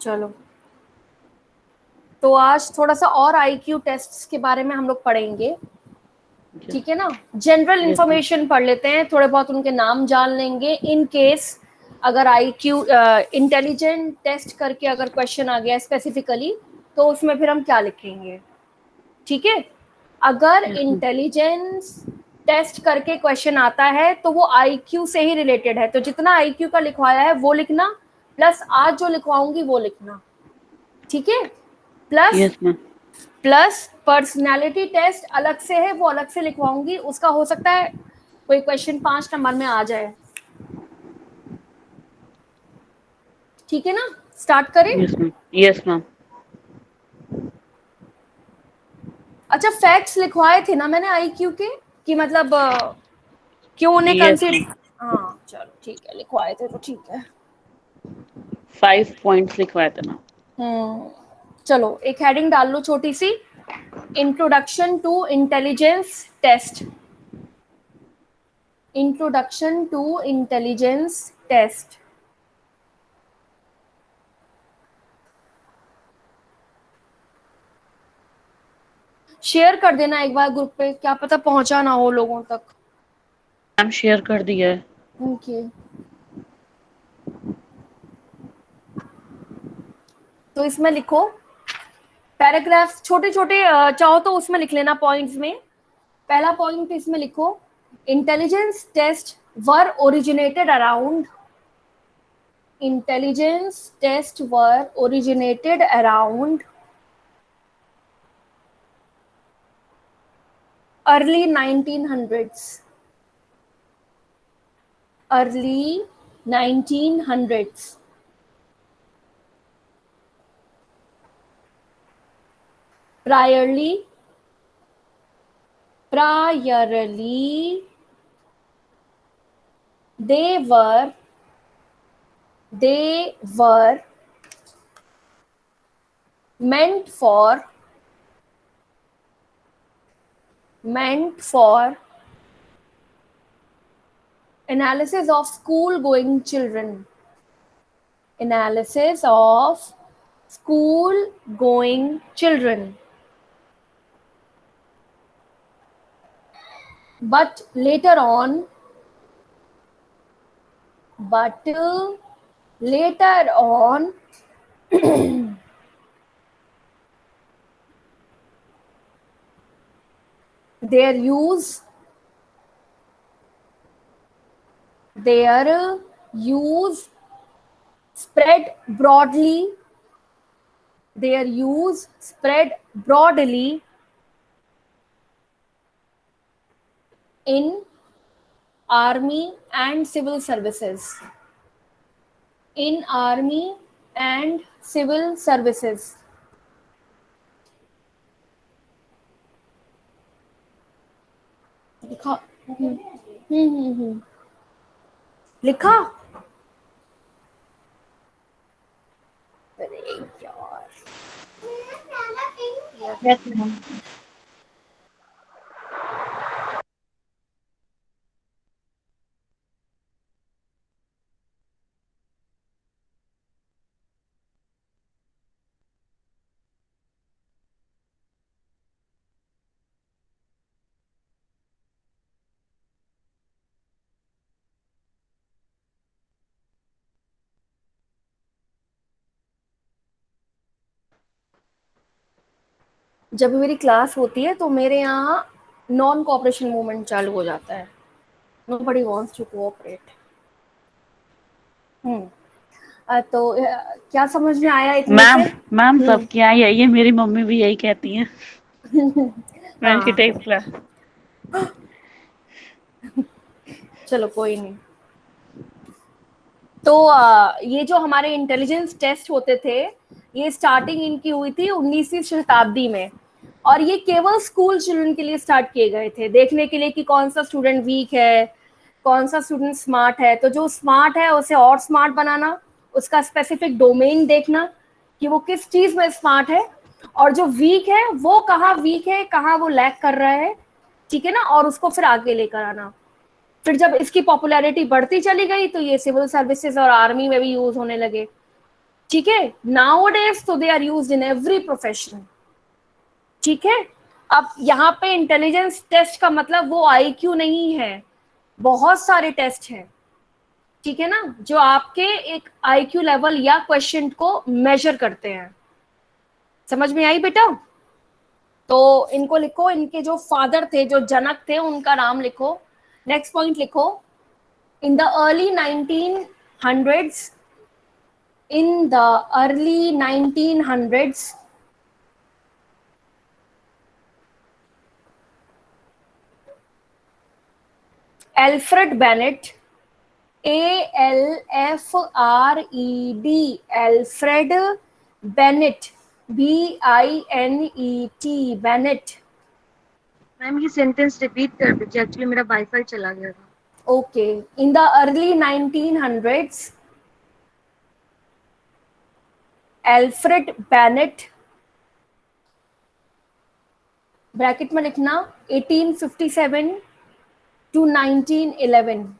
चलो, तो आज थोड़ा सा और आईक्यू टेस्ट्स के बारे में हम लोग पढ़ेंगे, ठीक है ना। General yes ma'am. इंफॉर्मेशन पढ़ लेते हैं, थोड़े बहुत उनके नाम जान लेंगे इन केस अगर आईक्यू इंटेलिजेंट टेस्ट करके अगर क्वेश्चन आ गया स्पेसिफिकली, तो उसमें फिर हम क्या लिखेंगे, ठीक है। अगर यस मैम। इंटेलिजेंस टेस्ट करके क्वेश्चन आता है तो वो आईक्यू से ही रिलेटेड है, तो जितना आईक्यू का लिखवाया है वो लिखना, प्लस आज जो लिखवाऊंगी वो लिखना, ठीक है। Plus yes ma'am. Plus personality test अलग से है, वो अलग से लिखवाऊंगी, उसका हो सकता है कोई क्वेश्चन 5 नंबर में आ जाए, ठीक है ना। स्टार्ट करें। Yes ma'am. Yes ma'am. अच्छा, फैक्ट्स लिखवाए थे ना मैंने आईक्यू के, कि मतलब क्यों उन्हें यस कंसिडर, मैम। हाँ चलो ठीक है, लिखवाए थे तो ठीक है। 5 पॉइंट्स लिखवाए थे मैम। चलो एक हेडिंग डाल लो छोटी सी, introduction to intelligence test. Introduction to intelligence test. Share कर देना एक बार ग्रुप पे, क्या पता पहुंचा ना हो लोगों तक। मैम शेयर कर दिया है। ओके, तो इसमें लिखो पैराग्राफ छोटे छोटे, चाहो तो उसमें लिख लेना पॉइंट्स में। पहला पॉइंट इसमें लिखो, intelligence test were originated around, intelligence test were originated around early 1900s, early 1900s, priorly, priorly they were meant for analysis of school going children, analysis of school going children, but later on, but later on their use their use spread broadly, their use spread broadly in army and civil services, in army and civil services. लिखा। लिखा। अरे यार, yes ma'am. जब मेरी class होती है तो मेरे यहाँ नॉन कोऑपरेशन मूवमेंट चालू हो जाता है, nobody wants to cooperate। तो क्या समझ में आया इतने मैम से। मैम सबके यहाँ यही है, मेरी मम्मी भी यही कहती हैं। when she हाँ, takes class। चलो कोई नहीं। तो ये जो हमारे इंटेलिजेंस टेस्ट होते थे, ये स्टार्टिंग इनकी हुई थी 19वीं शताब्दी में, और ये केवल स्कूल चिल्ड्रन के लिए स्टार्ट किए गए थे, देखने के लिए कि कौन सा स्टूडेंट वीक है, कौन सा स्टूडेंट स्मार्ट है। तो जो स्मार्ट है उसे और स्मार्ट बनाना, उसका स्पेसिफिक डोमेन देखना कि वो किस चीज में स्मार्ट है, और जो वीक है वो कहाँ वीक है, कहाँ वो लैक कर रहा है, ठीक है ना, और उसको फिर आगे लेकर आना। फिर जब इसकी पॉपुलैरिटी बढ़ती चली गई तो ये सिविल सर्विसेज और आर्मी में भी यूज होने लगे, ठीक है, nowadays तो they are used in every profession. ठीक है, अब यहाँ पे इंटेलिजेंस टेस्ट का मतलब वो आईक्यू नहीं है, बहुत सारे टेस्ट हैं, ठीक है ना, जो आपके एक आईक्यू लेवल या क्वेश्चन को मेजर करते हैं. समझ में आई बेटा? तो इनको लिखो, इनके जो फादर थे, जो जनक थे, उनका नाम लिखो. नेक्स्ट पॉइंट लिखो. In the early 1900s, in the early 1900s, Alfred Bennett, ALFRED, Alfred Bennett, BINET, Bennett. Ma'am ये सेंटेंस रिपीट कर दीजिए, एक्चुअली मेरा वाईफाई चला गया था. Okay, in the early 1900s, Alfred Bennett, bracket में लिखना 1857 to 1911,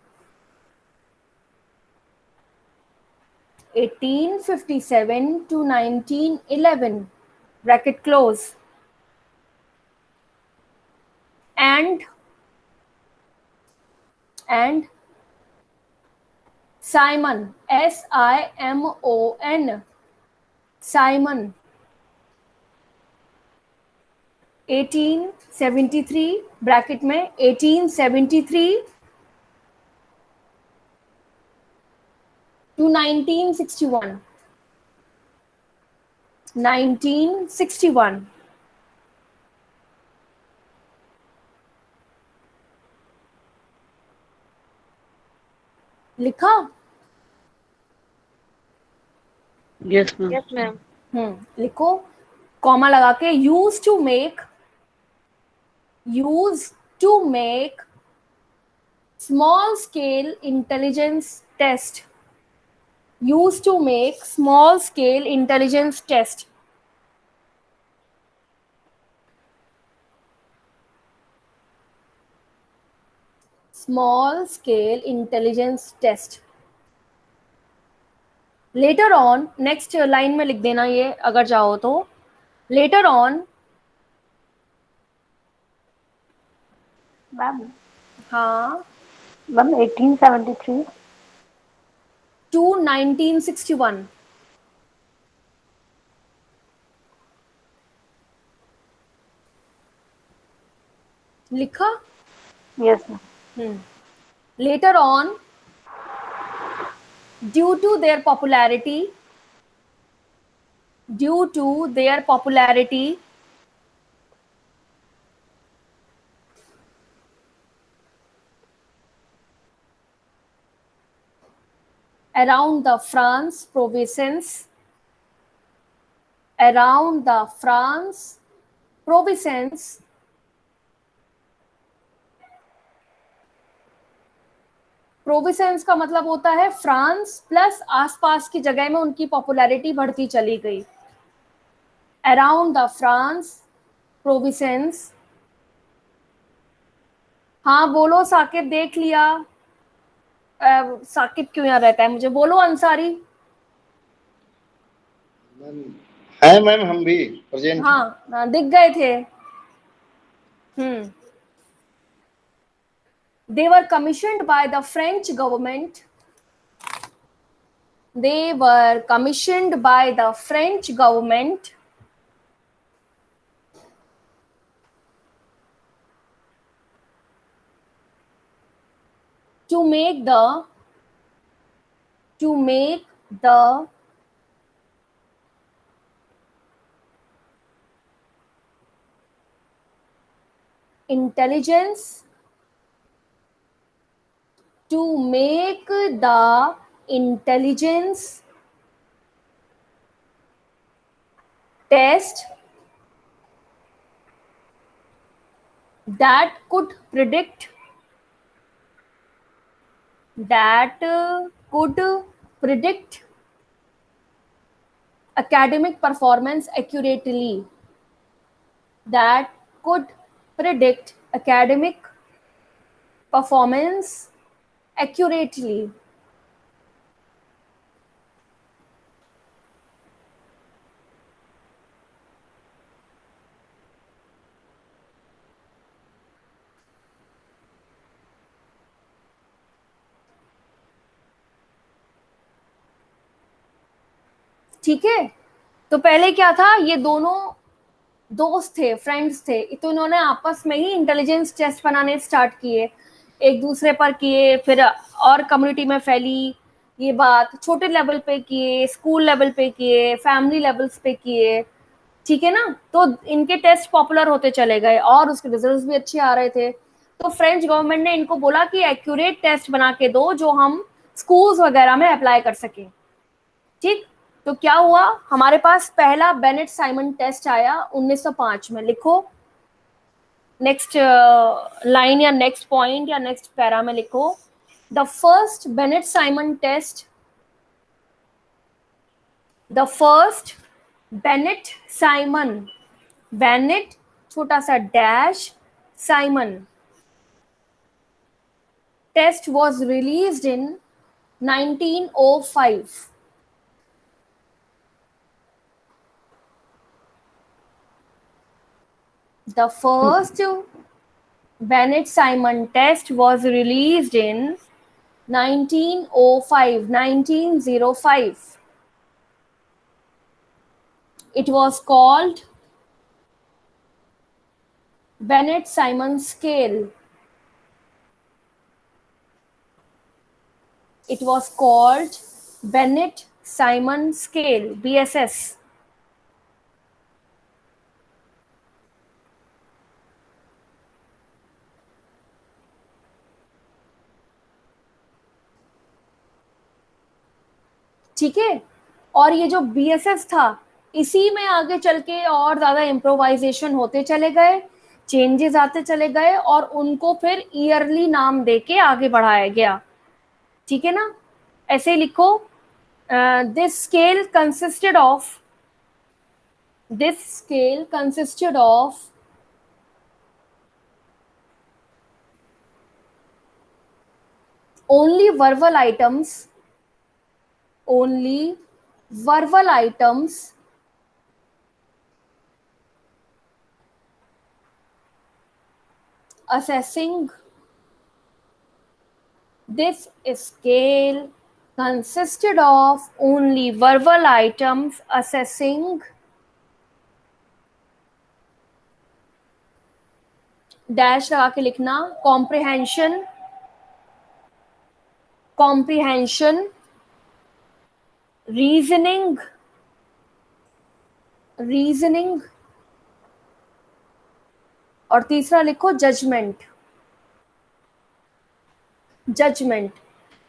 1857 to 1911, bracket close. And Simon, SIMON, Simon, 1873, bracket में 1873 to 1961, 1961. लिखा? Yes ma'am. Yes ma'am. लिखो कॉमा लगा के. Use to make small scale intelligence test. Use to make small scale intelligence test. Small scale intelligence test. Later on, next line में लिख देना ये अगर चाहो तो. Later on, मैम हाँ, मैम 1873 to 1961. लिखा? Yes ma'am. Later on, due to their popularity, around the France provinces, प्रोविसेंस का मतलब होता है फ्रांस प्लस आसपास की जगह में उनकी पॉपुलैरिटी बढ़ती चली गई. Around the France provinces. हाँ बोलो साकिब, देख लिया. साकिब क्यों यहाँ रहता है? मुझे बोलो अंसारी. है मैम, हम भी प्रेजेंट. हाँ दिख गए थे. They were commissioned by the French government. To make the intelligence test that could predict academic performance accurately. ठीक है, तो पहले क्या था, ये दोनों दोस्त थे, फ्रेंड्स थे, तो इन्होंने आपस में ही इंटेलिजेंस टेस्ट बनाने स्टार्ट किए, एक दूसरे पर किए, फिर और कम्युनिटी में फैली ये बात, छोटे लेवल पे किए, स्कूल लेवल पे किए, फैमिली लेवल्स पे किए, ठीक है ना। तो इनके टेस्ट पॉपुलर होते चले गए और उसके रिजल्ट्स भी अच्छे आ रहे थे। तो फ्रेंच गवर्नमेंट ने इनको बोला कि एक्यूरेट टेस्ट बना के दो जो हम स्कूल्स वगैरह में अप्लाई कर सकें। ठीक, तो क्या हुआ, हमारे पास पहला बेनेट साइमन टेस्ट आया 1905 में। लिखो नेक्स्ट लाइन या नेक्स्ट पॉइंट या नेक्स्ट पैरा में लिखो, the first Binet Simon test, the first Binet Simon, Binet छोटा सा dash Simon test was released in 1905. The first Bennett Simon test was released in 1905. It was called Bennett Simon scale. It was called Bennett Simon scale, BSS. ठीक है, और ये जो BSS था, इसी में आगे चल के और ज्यादा इम्प्रोवाइजेशन होते चले गए, चेंजेस आते चले गए और उनको फिर ईयरली नाम देके आगे बढ़ाया गया। ठीक है ना, ऐसे लिखो, this scale consisted of only verbal items assessing. This scale consisted of only verbal items assessing dash लगा के लिखना, comprehension, reasoning और तीसरा लिखो judgement,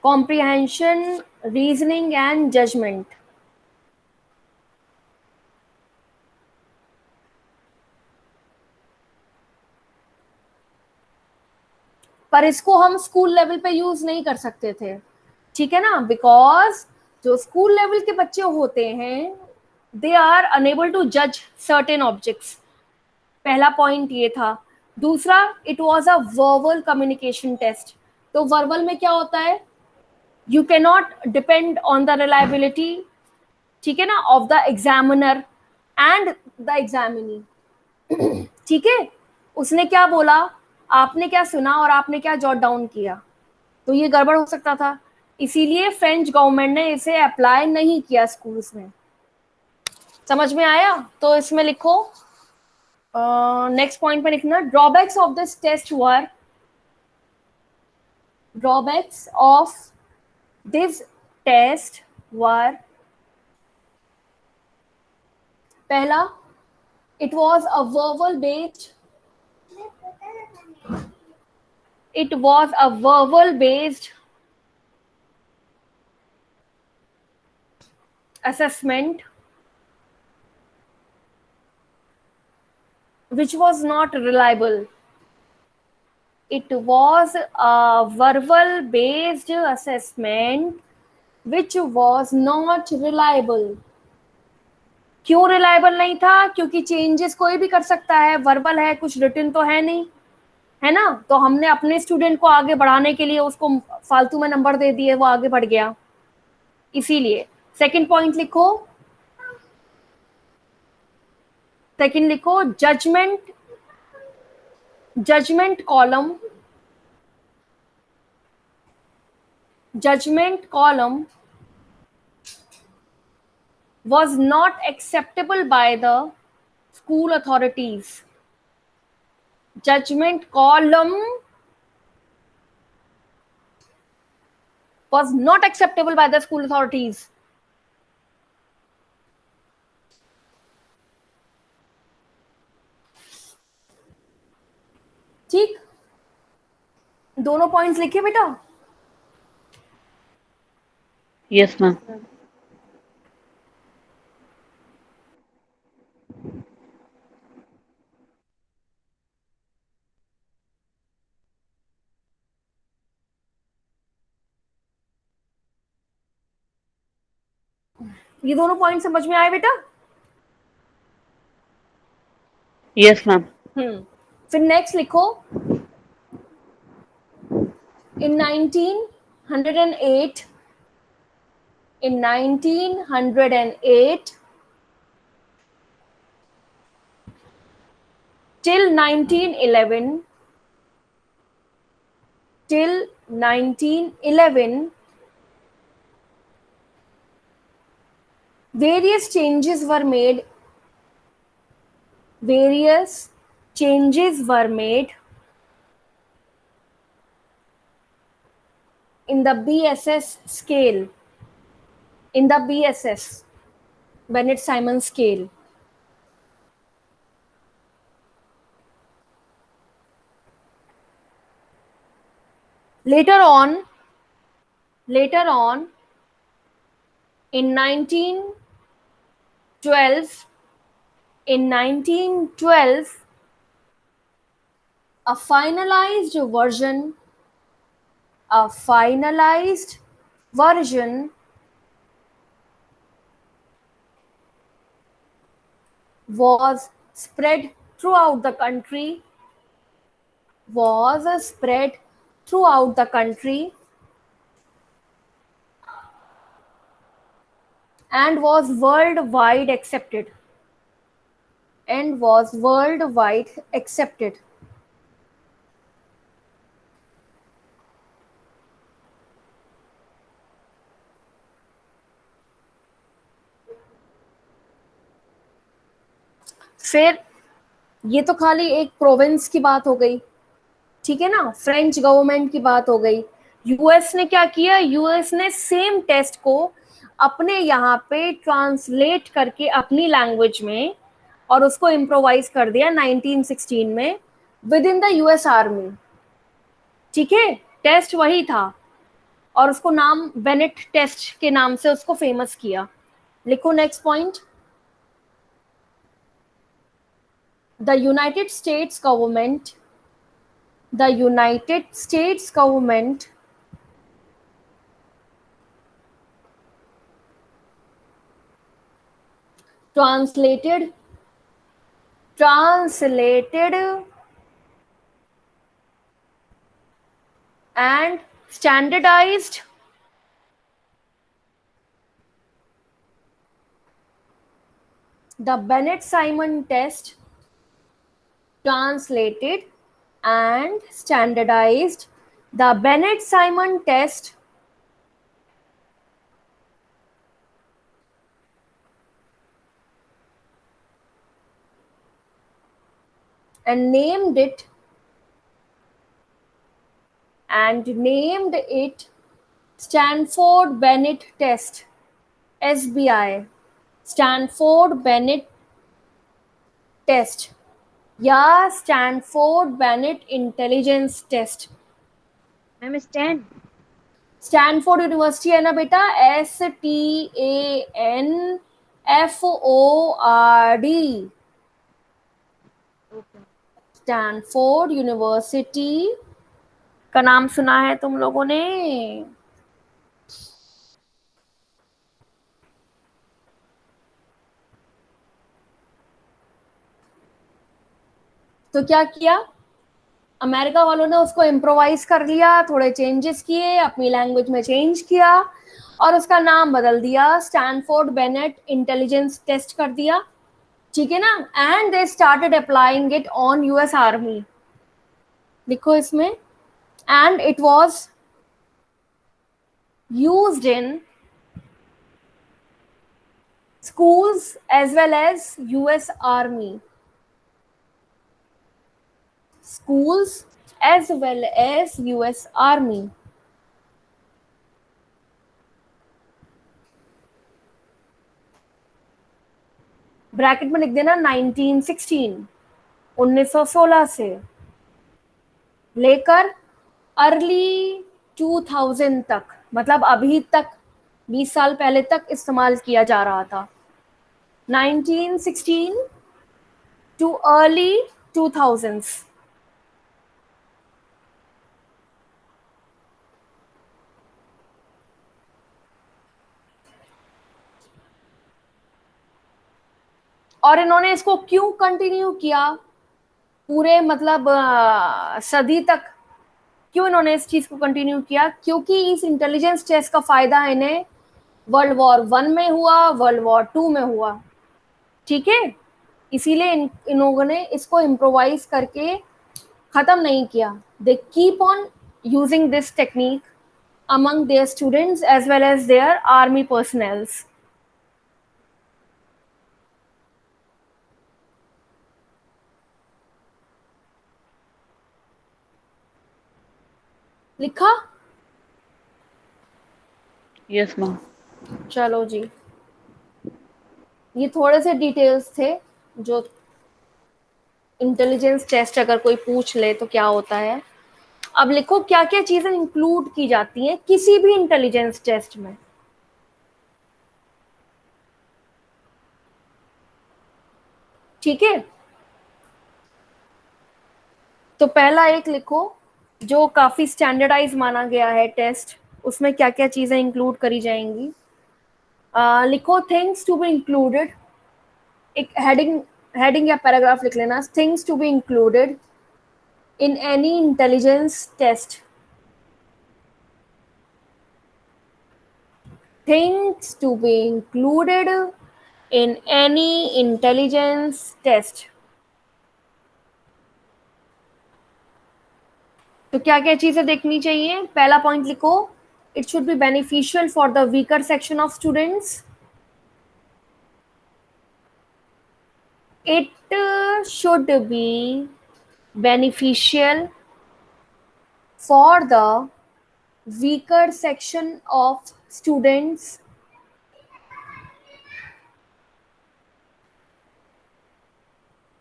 comprehension, reasoning and judgment. पर इसको हम स्कूल लेवल पे यूज नहीं कर सकते थे, ठीक है ना, बिकॉज जो स्कूल लेवल के बच्चे होते हैं दे आर अनेबल टू जज सर्टेन ऑब्जेक्ट्स। पहला पॉइंट ये था। दूसरा, it was a verbal communication test. तो वर्बल में क्या होता है, you can not depend on the reliability, ठीक है ना, of the examiner and the examinee. ठीक है, उसने क्या बोला, आपने क्या सुना और आपने क्या जॉट डाउन किया, तो ये गड़बड़ हो सकता था। इसीलिए फ्रेंच गवर्नमेंट ने इसे अप्लाई नहीं किया स्कूल्स में। समझ में आया? तो इसमें लिखो, नेक्स्ट पॉइंट पे लिखना, drawbacks of this test were, drawbacks of this test were, पहला, it was a verbal based assessment which was not reliable. It was a verbal based assessment which was not reliable. क्यों reliable नहीं था? क्योंकि changes कोई भी कर सकता है, वर्बल है, कुछ रिटन तो है नहीं, है ना। तो हमने अपने स्टूडेंट को आगे बढ़ाने के लिए उसको फालतू में नंबर दे दिए, वो आगे बढ़ गया, इसीलिए। सेकंड पॉइंट लिखो, judgment column was not acceptable by the school authorities. Judgment column was not acceptable by the school authorities. ठीक, दोनों पॉइंट्स लिखे बेटा. Yes ma'am. ये दोनों पॉइंट समझ में आए बेटा? Yes ma'am. फिर नेक्स्ट लिखो. In 1908, till 1911, various changes were made in the BSS scale, in the BSS, Bennett-Simon scale. Later on, in 1912, a finalized version was spread throughout the country, and was worldwide accepted. फिर ये तो खाली एक province की बात हो गई, ठीक है ना. फ्रेंच गवर्नमेंट की बात हो गई. यूएस ने क्या किया? यूएस ने सेम टेस्ट को अपने यहाँ पे ट्रांसलेट करके अपनी लैंग्वेज में और उसको इम्प्रोवाइज कर दिया 1916 में with in the US army. ठीक है, टेस्ट वही था और उसको नाम बेनेट टेस्ट के नाम से उसको फेमस किया. लिखो next point. The United States government translated and standardized the Bennett-Simon test, translated and standardized the Bennett-Simon test and named it Stanford Bennett test, SBI, Stanford Bennett test या Stanford Binet intelligence test. Ma'am Stanford university है ना बेटा, STANFORD, Stanford university का नाम सुना है तुम लोगों ने? तो क्या किया अमेरिका वालों ने? उसको इम्प्रोवाइज कर लिया, थोड़े चेंजेस किए, अपनी लैंग्वेज में चेंज किया और उसका नाम बदल दिया, स्टैनफोर्ड बेनेट इंटेलिजेंस टेस्ट कर दिया. ठीक है ना. And they started applying it on US army. लिखो इसमें. And it was used in schools as well as US Army. Schools as well as US Army. Bracket में लिख देना 1916, 1916 से लेकर अर्ली 2000 तक, मतलब अभी तक 20 साल पहले तक इस्तेमाल किया जा रहा था. 1916 to early 2000s. और इन्होंने इसको क्यों कंटिन्यू किया पूरे, मतलब सदी तक क्यों इन्होंने इस चीज को कंटिन्यू किया? क्योंकि इस इंटेलिजेंस टेस्ट का फायदा इन्हें वर्ल्ड वॉर 1 में हुआ, वर्ल्ड वॉर 2 में हुआ. ठीक है, इसीलिए इन लोगों ने इसको इम्प्रोवाइज करके खत्म नहीं किया. They keep on using this technique among their students as well as their army personnels. लिखा? Yes ma'am. चलो जी, ये थोड़े से डिटेल्स थे जो इंटेलिजेंस टेस्ट अगर कोई पूछ ले तो क्या होता है. अब लिखो क्या क्या चीजें इंक्लूड की जाती हैं किसी भी इंटेलिजेंस टेस्ट में. ठीक है, तो पहला एक लिखो जो काफी स्टैंडर्डाइज माना गया है टेस्ट, उसमें क्या क्या चीजें इंक्लूड करी जाएंगी. लिखो थिंग्स टू बी इंक्लूडेड. एक हेडिंग या पैराग्राफ लिख लेना, things to be included in any intelligence test. Things to be included in any intelligence test. तो क्या क्या चीजें देखनी चाहिए? पहला पॉइंट लिखो, it should be beneficial for the weaker section of students. It should be beneficial for the weaker section of students.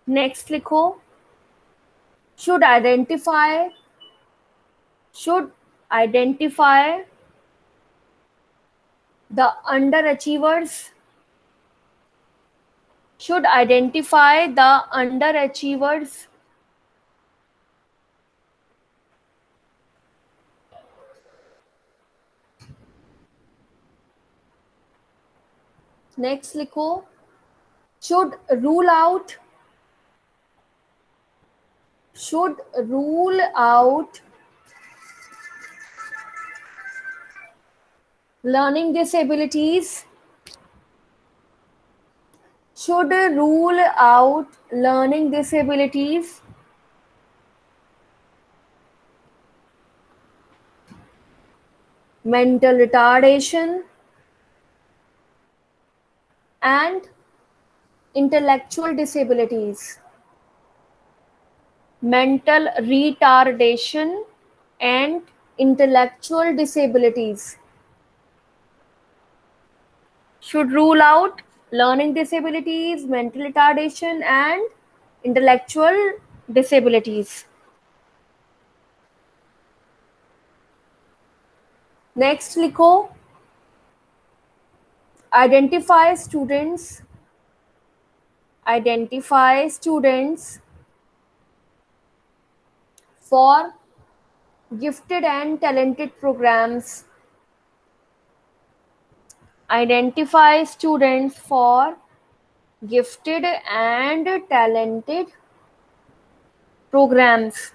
Next लिखो, should identify the underachievers. Should identify the underachievers. Next लिखो, should rule out learning disabilities. Should rule out learning disabilities. Mental retardation and intellectual disabilities. Mental retardation and intellectual disabilities. Should rule out learning disabilities, mental retardation and intellectual disabilities. Next लिखो, identify students for gifted and talented programs. Identify students for gifted and talented programs.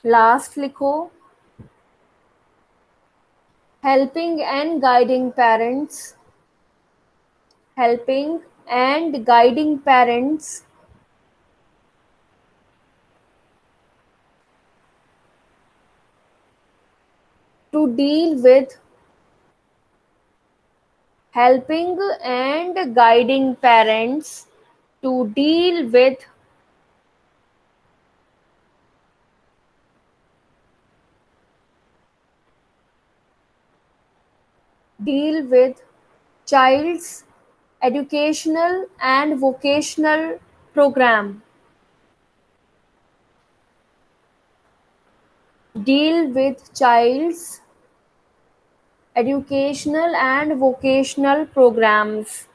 Last लिखो, helping and guiding parents. to deal with helping and guiding parents to deal with child's educational and vocational program. Deal with child's educational and vocational programs,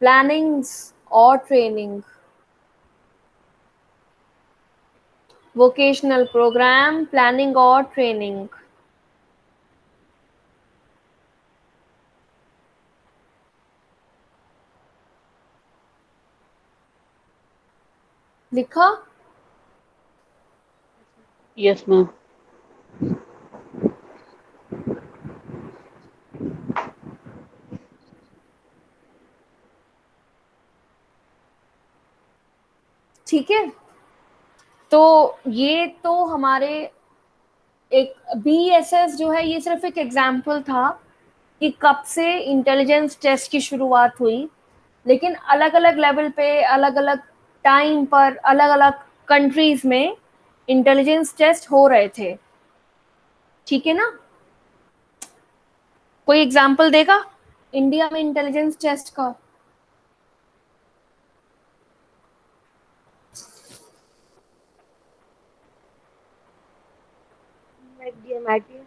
plannings or training. Vocational program, planning or training. लिखा? Yes ma'am. ठीक है, तो ये तो हमारे एक BSS जो है, ये सिर्फ एक एग्जाम्पल था कि कब से इंटेलिजेंस टेस्ट की शुरुआत हुई, लेकिन अलग अलग लेवल पे, अलग अलग टाइम पर, अलग अलग कंट्रीज में इंटेलिजेंस टेस्ट हो रहे थे। ठीक है ना? कोई एग्जाम्पल देगा इंडिया में इंटेलिजेंस टेस्ट का? DMIT।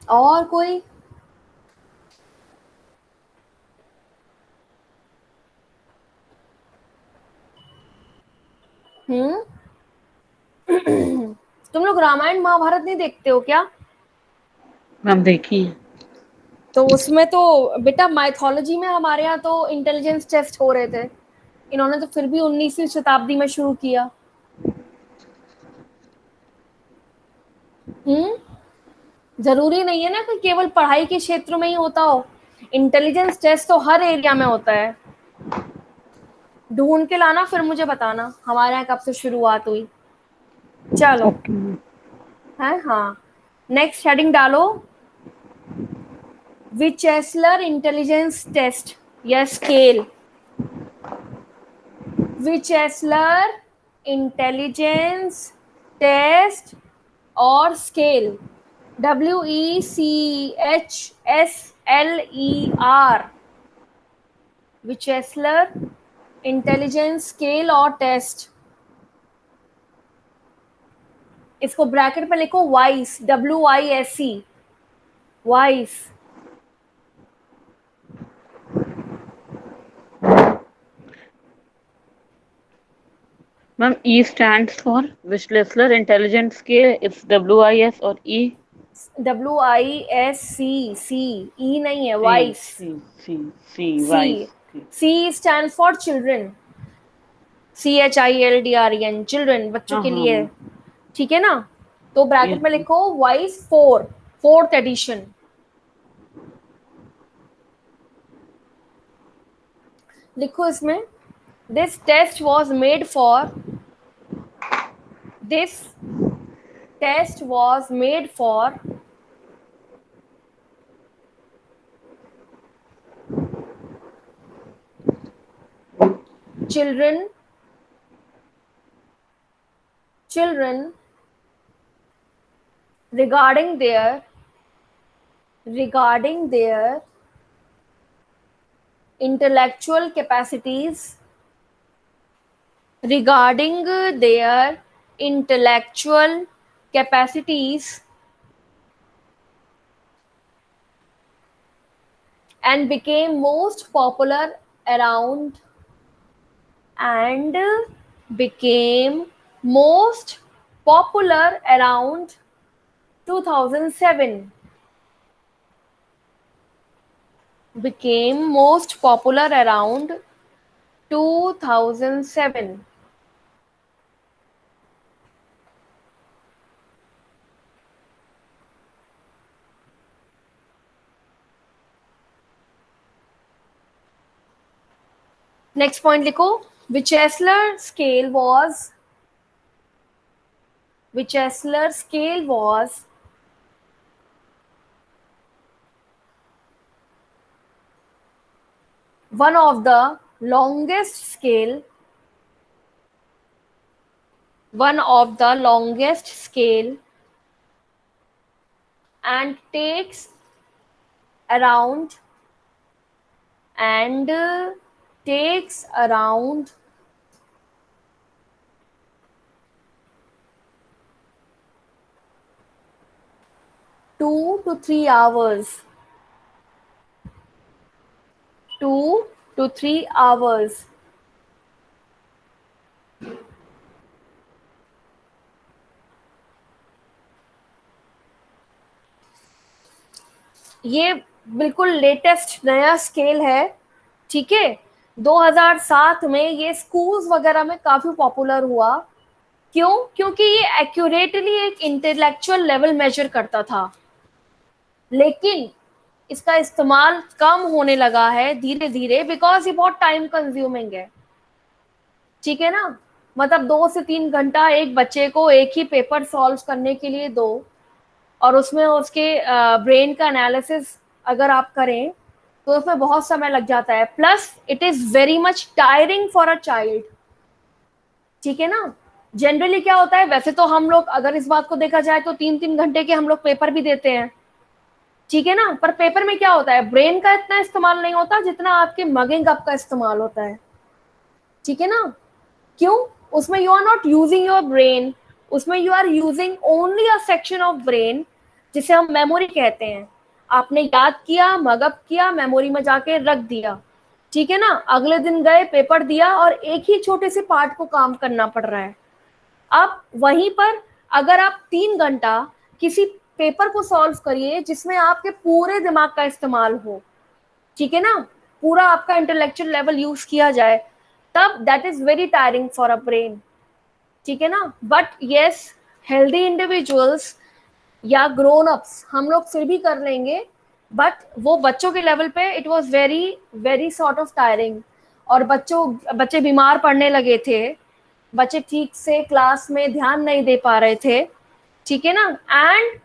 और कोई? तुम लोग रामायण महाभारत नहीं देखते हो क्या? मैम देखी है। तो उसमें तो बेटा माइथोलॉजी में हमारे यहाँ तो इंटेलिजेंस टेस्ट हो रहे थे। इन्होंने तो फिर भी 19वीं शताब्दी में शुरू किया। जरूरी नहीं है ना कि केवल पढ़ाई के क्षेत्र में ही होता हो। इंटेलिजेंस टेस्ट तो हर एरिया में होता है। ढूंढ के लाना, फिर मुझे बताना हमारे यहाँ कब से शुरुआत हुई। चलो, ओके मैम। है हाँ, नेक्स्ट हेडिंग डालो, विचेस्लर इंटेलिजेंस टेस्ट या स्केल। विचेस्लर इंटेलिजेंस टेस्ट और स्केल, WECHSLER, विचेस्लर इंटेलिजेंस स्केल और टेस्ट। इसको ब्रैकेट में लिखो vice, WISE, vice. Ma'am E stands for Whistler Intelligence Scale, it's WIS और E WISC, सी, ई नहीं है, C वाइस। C C C C, WISE। C stand for children, CHILDREN, children, बच्चों हाँ के हाँ लिए। मैम। ठीक है ना? तो ब्रैकेट यस में लिखो वाइस 4, फोर्थ एडिशन। लिखो इसमें, this test was made for, this test was made for children regarding their intellectual capacities, regarding their intellectual capacities, and became most popular around and became most popular around 2007, became most popular around 2007। Next point लिखो, विचेस्लर scale was one of the longest scale and takes around 2 to 3 hours. 2 to 3 hours. ये बिल्कुल latest नया scale है, ठीक है। 2007 में ये schools वगैरह में काफी पॉपुलर हुआ। क्यों? क्योंकि ये एक्यूरेटली एक इंटेलेक्चुअल लेवल मेजर करता था, लेकिन इसका इस्तेमाल कम होने लगा है धीरे धीरे, बिकॉज ये बहुत टाइम कंज्यूमिंग है, ठीक है ना। मतलब 2 से 3 घंटा एक बच्चे को एक ही पेपर सॉल्व करने के लिए दो, और उसमें उसके ब्रेन का एनालिसिस अगर आप करें तो उसमें बहुत समय लग जाता है, plus it is very much tiring for a child, ठीक है ना। जनरली क्या होता है, वैसे तो हम लोग अगर इस बात को देखा जाए तो 3-3 घंटे के हम लोग पेपर भी देते हैं, ठीक है ना। पर पेपर में क्या होता है, ब्रेन का इतना इस्तेमाल नहीं होता जितना आपके मगिंग अप का इस्तेमाल होता है, ठीक है ना। क्यों? उसमें you are not using your brain, उसमें you are using only a section of brain जिसे हम मेमोरी कहते हैं। आपने याद किया, मगअप किया, मेमोरी में जाके रख दिया, ठीक है ना। अगले दिन गए, पेपर दिया, और एक ही छोटे से पार्ट को काम करना पड़ रहा है। अब वहीं पर अगर आप 3 घंटा किसी पेपर को सॉल्व करिए जिसमें आपके पूरे दिमाग का इस्तेमाल हो, ठीक है ना, पूरा आपका इंटेलेक्चुअल लेवल यूज किया जाए, तब that is very tiring for a brain, ठीक है ना। बट यस, हेल्दी इंडिविजुअल्स या ग्रोन अप्स हम लोग फिर भी कर लेंगे, बट वो बच्चों के लेवल पे it was very very sort of tiring. और बच्चे बीमार पड़ने लगे थे, बच्चे ठीक से क्लास में ध्यान नहीं दे पा रहे थे, ठीक है ना। And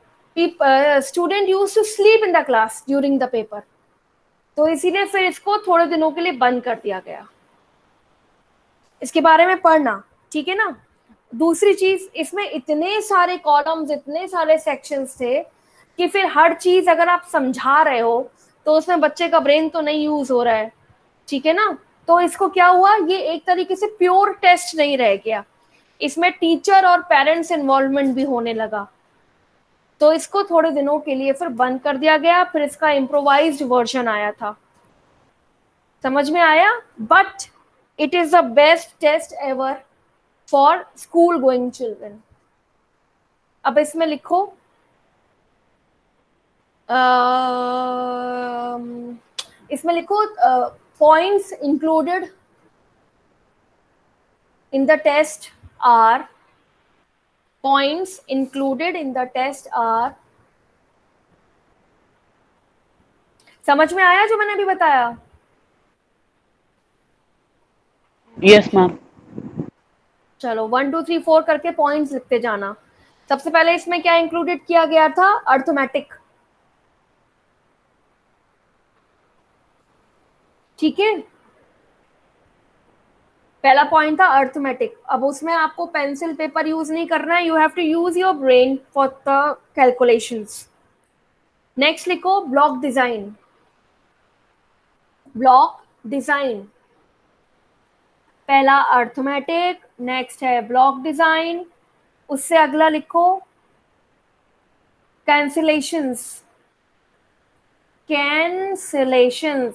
student use to sleep in the class during the paper, तो इसीलिए फिर इसको थोड़े दिनों के लिए बंद कर दिया गया। इसके बारे में पढ़ना, ठीक है ना। दूसरी चीज, इसमें इतने सारे कॉलम्स, इतने सारे सेक्शंस थे कि फिर हर चीज अगर आप समझा रहे हो तो उसमें बच्चे का ब्रेन तो नहीं यूज हो रहा है, ठीक है ना। तो इसको क्या हुआ, ये एक तरीके से प्योर टेस्ट नहीं रह गया, इसमें टीचर और पेरेंट्स इन्वॉल्वमेंट भी होने लगा। तो इसको थोड़े दिनों के लिए फिर बंद कर दिया गया, फिर इसका इम्प्रोवाइज्ड वर्जन आया था। समझ में आया? But it is the best test ever for school going children. अब इसमें लिखो इसमें लिखो points included in the test are समझ में आया जो मैंने अभी बताया? Yes ma'am. चलो 1 2 3 4 करके पॉइंट्स लिखते जाना। सबसे पहले इसमें क्या इंक्लूडेड किया गया था, अर्थमेटिक, ठीक है। पहला पॉइंट था अर्थमेटिक। अब उसमें आपको पेंसिल पेपर यूज नहीं करना है, you have to use your brain for the calculations. Next लिखो ब्लॉक डिजाइन। पहला अर्थमेटिक, नेक्स्ट है ब्लॉक डिजाइन, उससे अगला लिखो कैंसिलेशंस। CANCELLATIONS,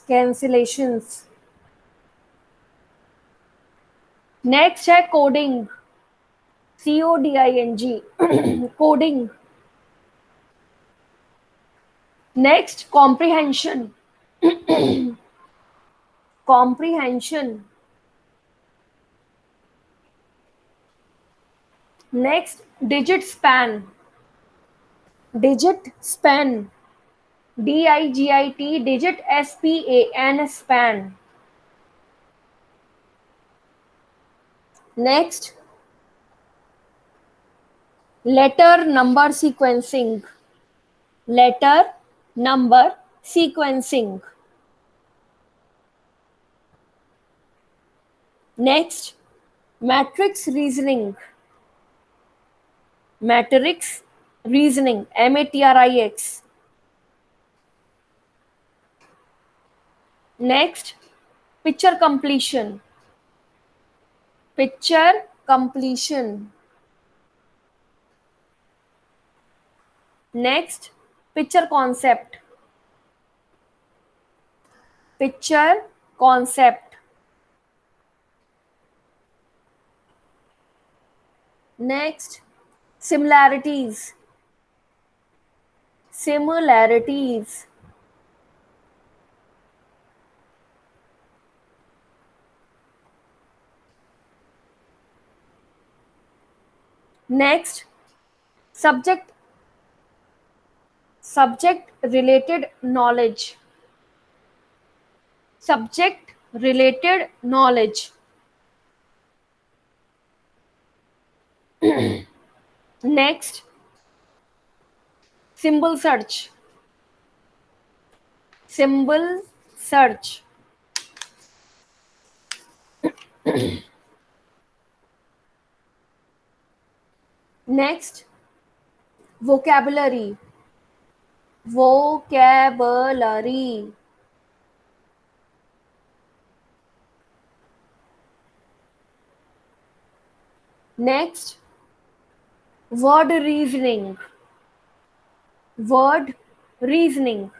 cancellations. नेक्स्ट है coding, CODING, coding. Next comprehension, next digit span, DIGIT, digit, SPAN, span. Next, letter number sequencing. Letter number sequencing. Next, matrix reasoning. Matrix reasoning, MATRIX. Next, picture completion. Picture completion. Next, picture concept. Picture concept. Next, similarities. Similarities. Next, subject related knowledge. Subject related knowledge. Next, symbol search. Symbol search. Next, vocabulary. Vocabulary. Next, word reasoning. Word reasoning.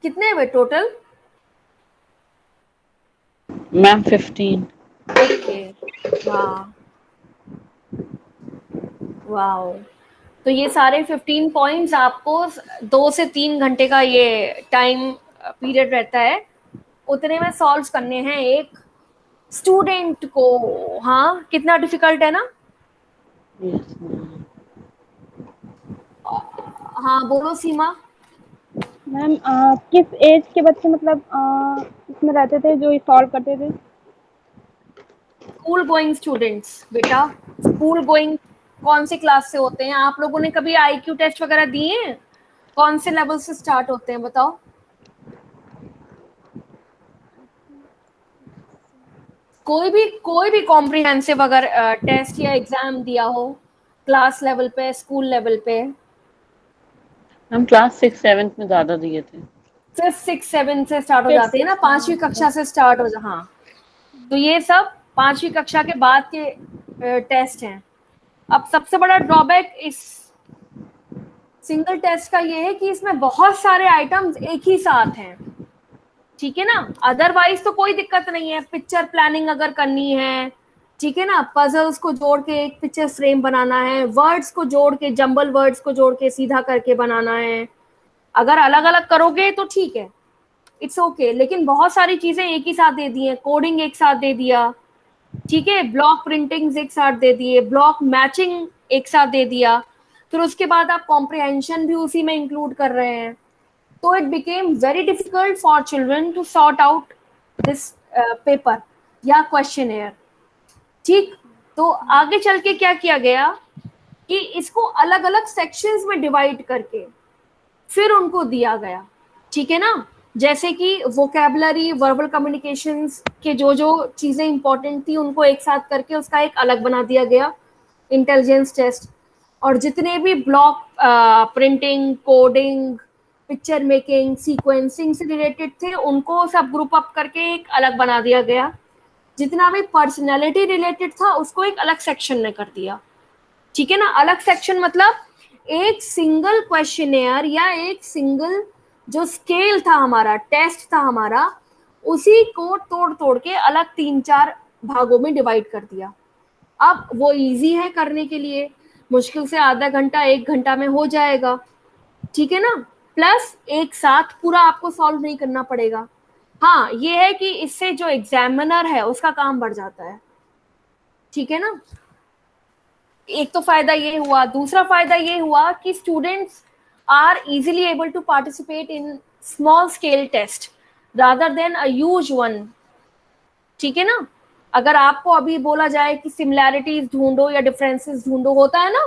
कितने हुए total? Ma'am 15। Okay, वाह wow. तो ये सारे 15 points आपको 2 से 3 घंटे का ये टाइम पीरियड रहता है, उतने में सॉल्व करने हैं एक स्टूडेंट को। हाँ, कितना डिफिकल्ट है ना? Yes ma'am. हाँ बोलो सीमा। मैम किस एज के बच्चे मतलब इसमें रहते थे जो सॉल्व करते थे? स्कूल गोइंग स्टूडेंट्स बेटा। स्कूल गोइंग कौन सी क्लास से होते हैं? आप लोगों ने कभी IQ टेस्ट वगैरह दिए हैं? कौन से लेवल से स्टार्ट होते हैं बताओ? कोई भी कॉम्प्रिहेंसिव अगर टेस्ट या एग्जाम दिया हो क्लास लेवल पे, स्कूल लेवल पे? हम क्लास 6-7 में ज्यादा दिए थे। 5th 6th 7th से स्टार्ट हो जाते हैं ना, 5वीं कक्षा से स्टार्ट हो हाँ। तो ये सब 5वीं कक्षा के बाद के टेस्ट हैं। अब सबसे बड़ा ड्रॉबैक इस सिंगल टेस्ट का ये है कि इसमें बहुत सारे आइटम्स एक ही साथ हैं, ठीक है ना? अदरवाइज तो कोई दिक्कत नहीं है। पिक्चर प्लानिंग अगर करनी है, ठीक है ना, पजल्स को जोड़ के एक पिक्चर फ्रेम बनाना है, वर्ड्स को जोड़ के, जंबल वर्ड्स को जोड़ के सीधा करके बनाना है, अगर अलग अलग करोगे तो ठीक है, इट्स ओके। लेकिन बहुत सारी चीजें एक ही साथ दे दी है, कोडिंग एक साथ दे दिया, ठीक है, ब्लॉक प्रिंटिंग एक साथ दे दिए, ब्लॉक मैचिंग एक साथ दे दिया, फिर उसके बाद आप कॉम्प्रिहेंशन भी उसी में इंक्लूड कर रहे हैं। तो it became very difficult for children to sort out this paper या क्वेश्चनएयर, ठीक। तो आगे चल के क्या किया गया कि इसको अलग अलग सेक्शंस में डिवाइड करके फिर उनको दिया गया, ठीक है ना। जैसे कि वोकैबुलरी, वर्बल कम्युनिकेशंस के जो जो चीजें इंपॉर्टेंट थी उनको एक साथ करके उसका एक अलग बना दिया गया इंटेलिजेंस टेस्ट, और जितने भी block printing, coding, picture making, sequencing से रिलेटेड थे उनको सब ग्रुप अप करके एक अलग बना दिया गया। जितना भी पर्सनैलिटी रिलेटेड था उसको एक अलग सेक्शन में कर दिया, ठीक है ना। अलग सेक्शन मतलब एक सिंगल क्वेश्चनेयर या एक सिंगल जो स्केल था हमारा, टेस्ट था हमारा, उसी को तोड़ तोड़ के अलग 3-4 भागों में डिवाइड कर दिया। अब वो इजी है करने के लिए, मुश्किल से आधा घंटा 1 घंटा में हो जाएगा, ठीक है ना। प्लस एक साथ पूरा आपको सॉल्व नहीं करना पड़ेगा। हाँ, ये है कि इससे जो एग्जामिनर है उसका काम बढ़ जाता है, ठीक है ना। एक तो फायदा ये हुआ, दूसरा फायदा ये हुआ कि students are easily able to participate in small scale test rather than a huge one. ठीक है ना। अगर आपको अभी बोला जाए कि सिमिलैरिटीज ढूंढो या डिफरेंसेस ढूंढो, होता है ना,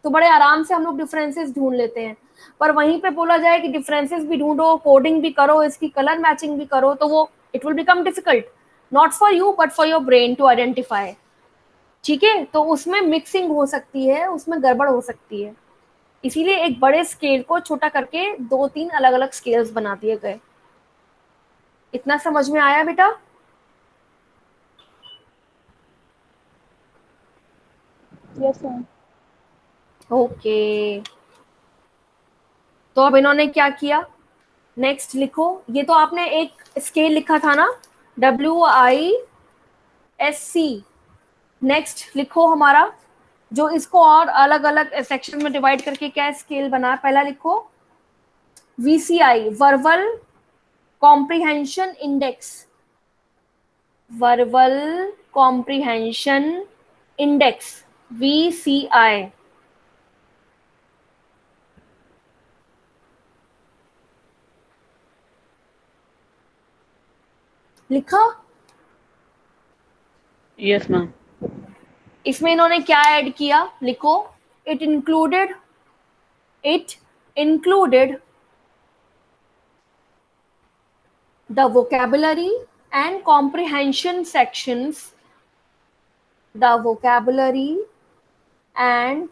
तो बड़े आराम से हम लोग डिफरेंसेस ढूंढ लेते हैं। पर वहीं पे बोला जाए कि डिफरेंसेस भी ढूंढो, कोडिंग भी करो, इसकी कलर मैचिंग भी करो, तो वो it will become difficult, not for you but for your brain to identify. ठीक है, तो उसमें मिक्सिंग हो सकती है, उसमें गड़बड़ हो सकती है। इसीलिए एक बड़े स्केल को छोटा करके 2-3 अलग अलग स्केल्स बना दिए गए। इतना समझ में आया बेटा? Yes ma'am. ओके, तो अब इन्होंने क्या किया, नेक्स्ट लिखो। ये तो आपने एक स्केल लिखा था ना, WISC। नेक्स्ट लिखो हमारा जो इसको और अलग अलग सेक्शन में डिवाइड करके क्या स्केल बना। पहला लिखो VCI, verbal comprehension index, verbal comprehension index, VCI। लिखा? Yes, ma'am. इसमें इन्होंने क्या ऐड किया, लिखो। It included the vocabulary and comprehension sections, the vocabulary and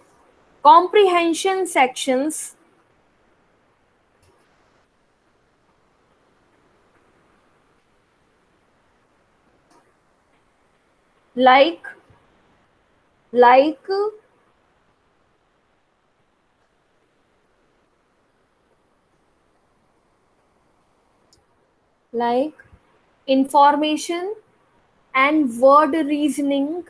comprehension sections like information and word reasoning,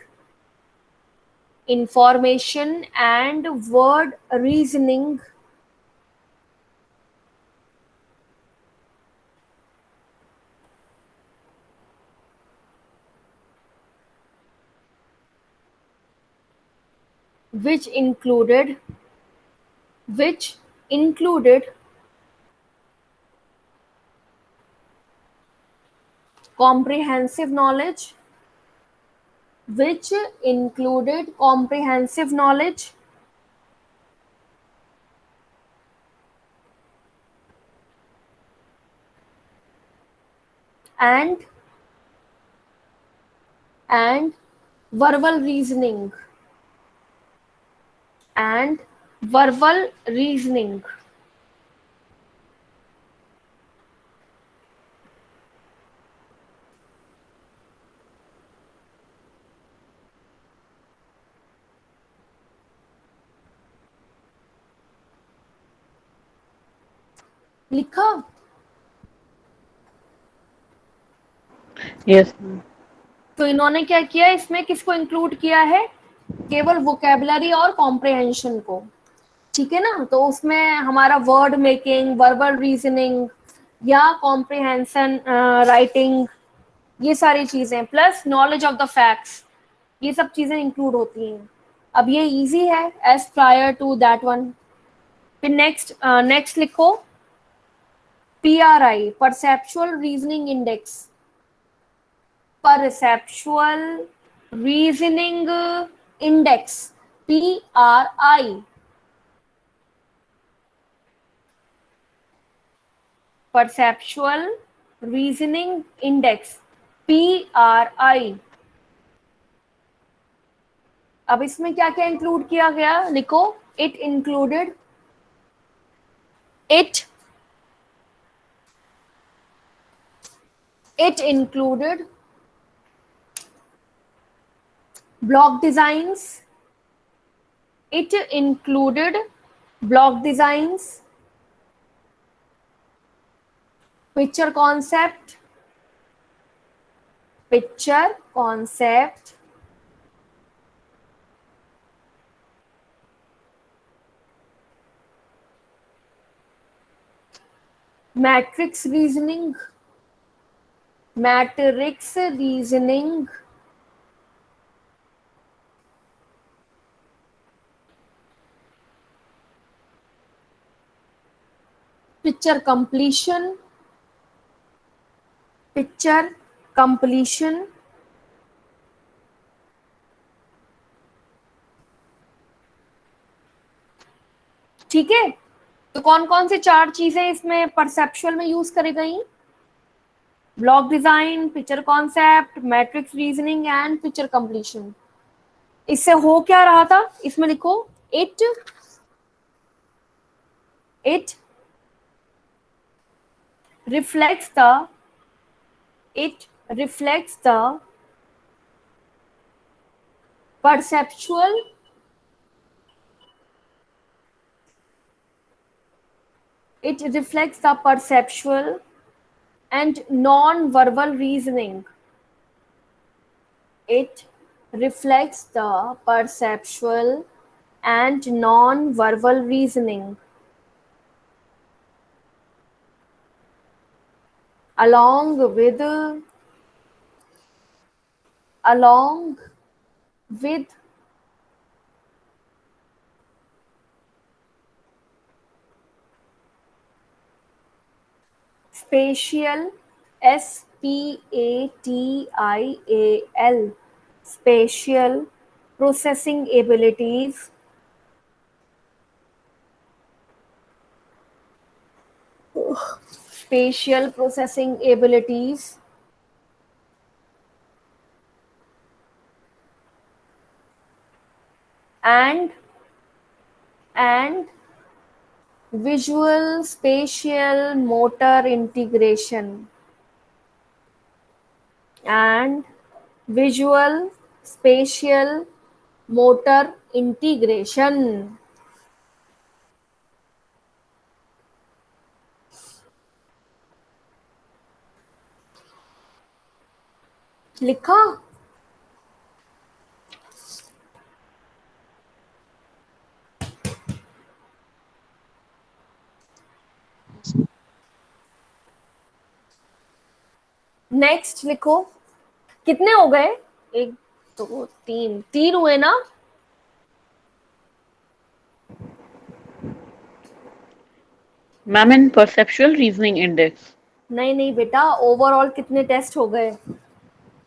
information and word reasoning, which included comprehensive knowledge, which included comprehensive knowledge and verbal reasoning, and verbal reasoning। लिखा? Yes, ma'am. तो इन्होंने क्या किया, इसमें किसको include किया है, केवल वोकेबलरी और कॉम्प्रिहेंशन को। ठीक है ना। तो उसमें हमारा वर्ड मेकिंग, वर्बल रीजनिंग या कॉम्प्रिहेंशन राइटिंग, ये सारी चीजें plus knowledge of the facts, ये सब चीजें इंक्लूड होती हैं। अब ये इजी है as prior to that one. फिर नेक्स्ट लिखो PRI, perceptual reasoning index, perceptual reasoning index, PRI, perceptual reasoning index, PRI। अब इसमें क्या क्या इंक्लूड किया गया, लिखो। It included block designs, it included block designs, picture concept, matrix reasoning, picture completion, picture completion, ठीक है। तो कौन कौन से 4 चीजें इसमें परसेप्चुअल में यूज करी गई? Block design, picture concept, matrix reasoning and picture completion. इससे हो क्या रहा था? इसमें लिखो it reflects the perceptual and non-verbal reasoning. It reflects the perceptual and non-verbal reasoning along with spatial, spatial, spatial processing abilities, spatial processing abilities and visual spatial motor integration and visual spatial motor integration. लिखा? Next लिखो। कितने हो गए? 1 2 3 3 हुए ना? Ma'am इन perceptual reasoning index. नहीं नहीं बेटा, ओवरऑल कितने टेस्ट हो गए?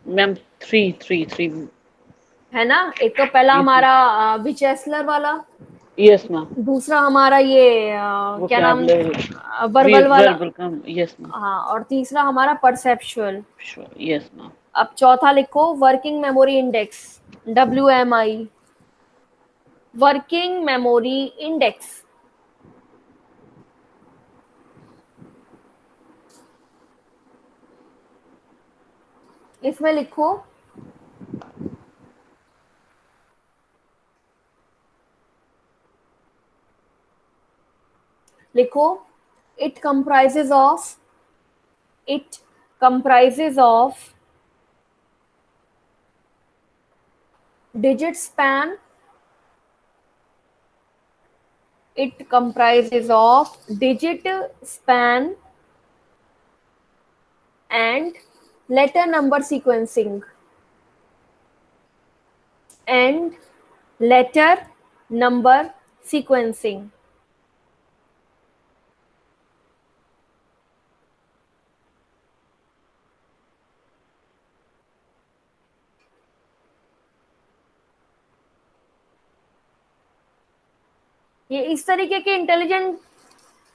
मैम 3 है ना? एक तो पहला Yes, हमारा विचेस्लर वाला, यस मैम। दूसरा हमारा ये क्या नाम, वर्बल वाला, यस मैम। हाँ, और तीसरा हमारा परसेप्चुअल। Yes ma'am. अब चौथा लिखो working memory index, WMI, working memory index. इसमें लिखो it comprises of digit span, and letter number sequencing ये इस तरीके के इंटेलिजेंट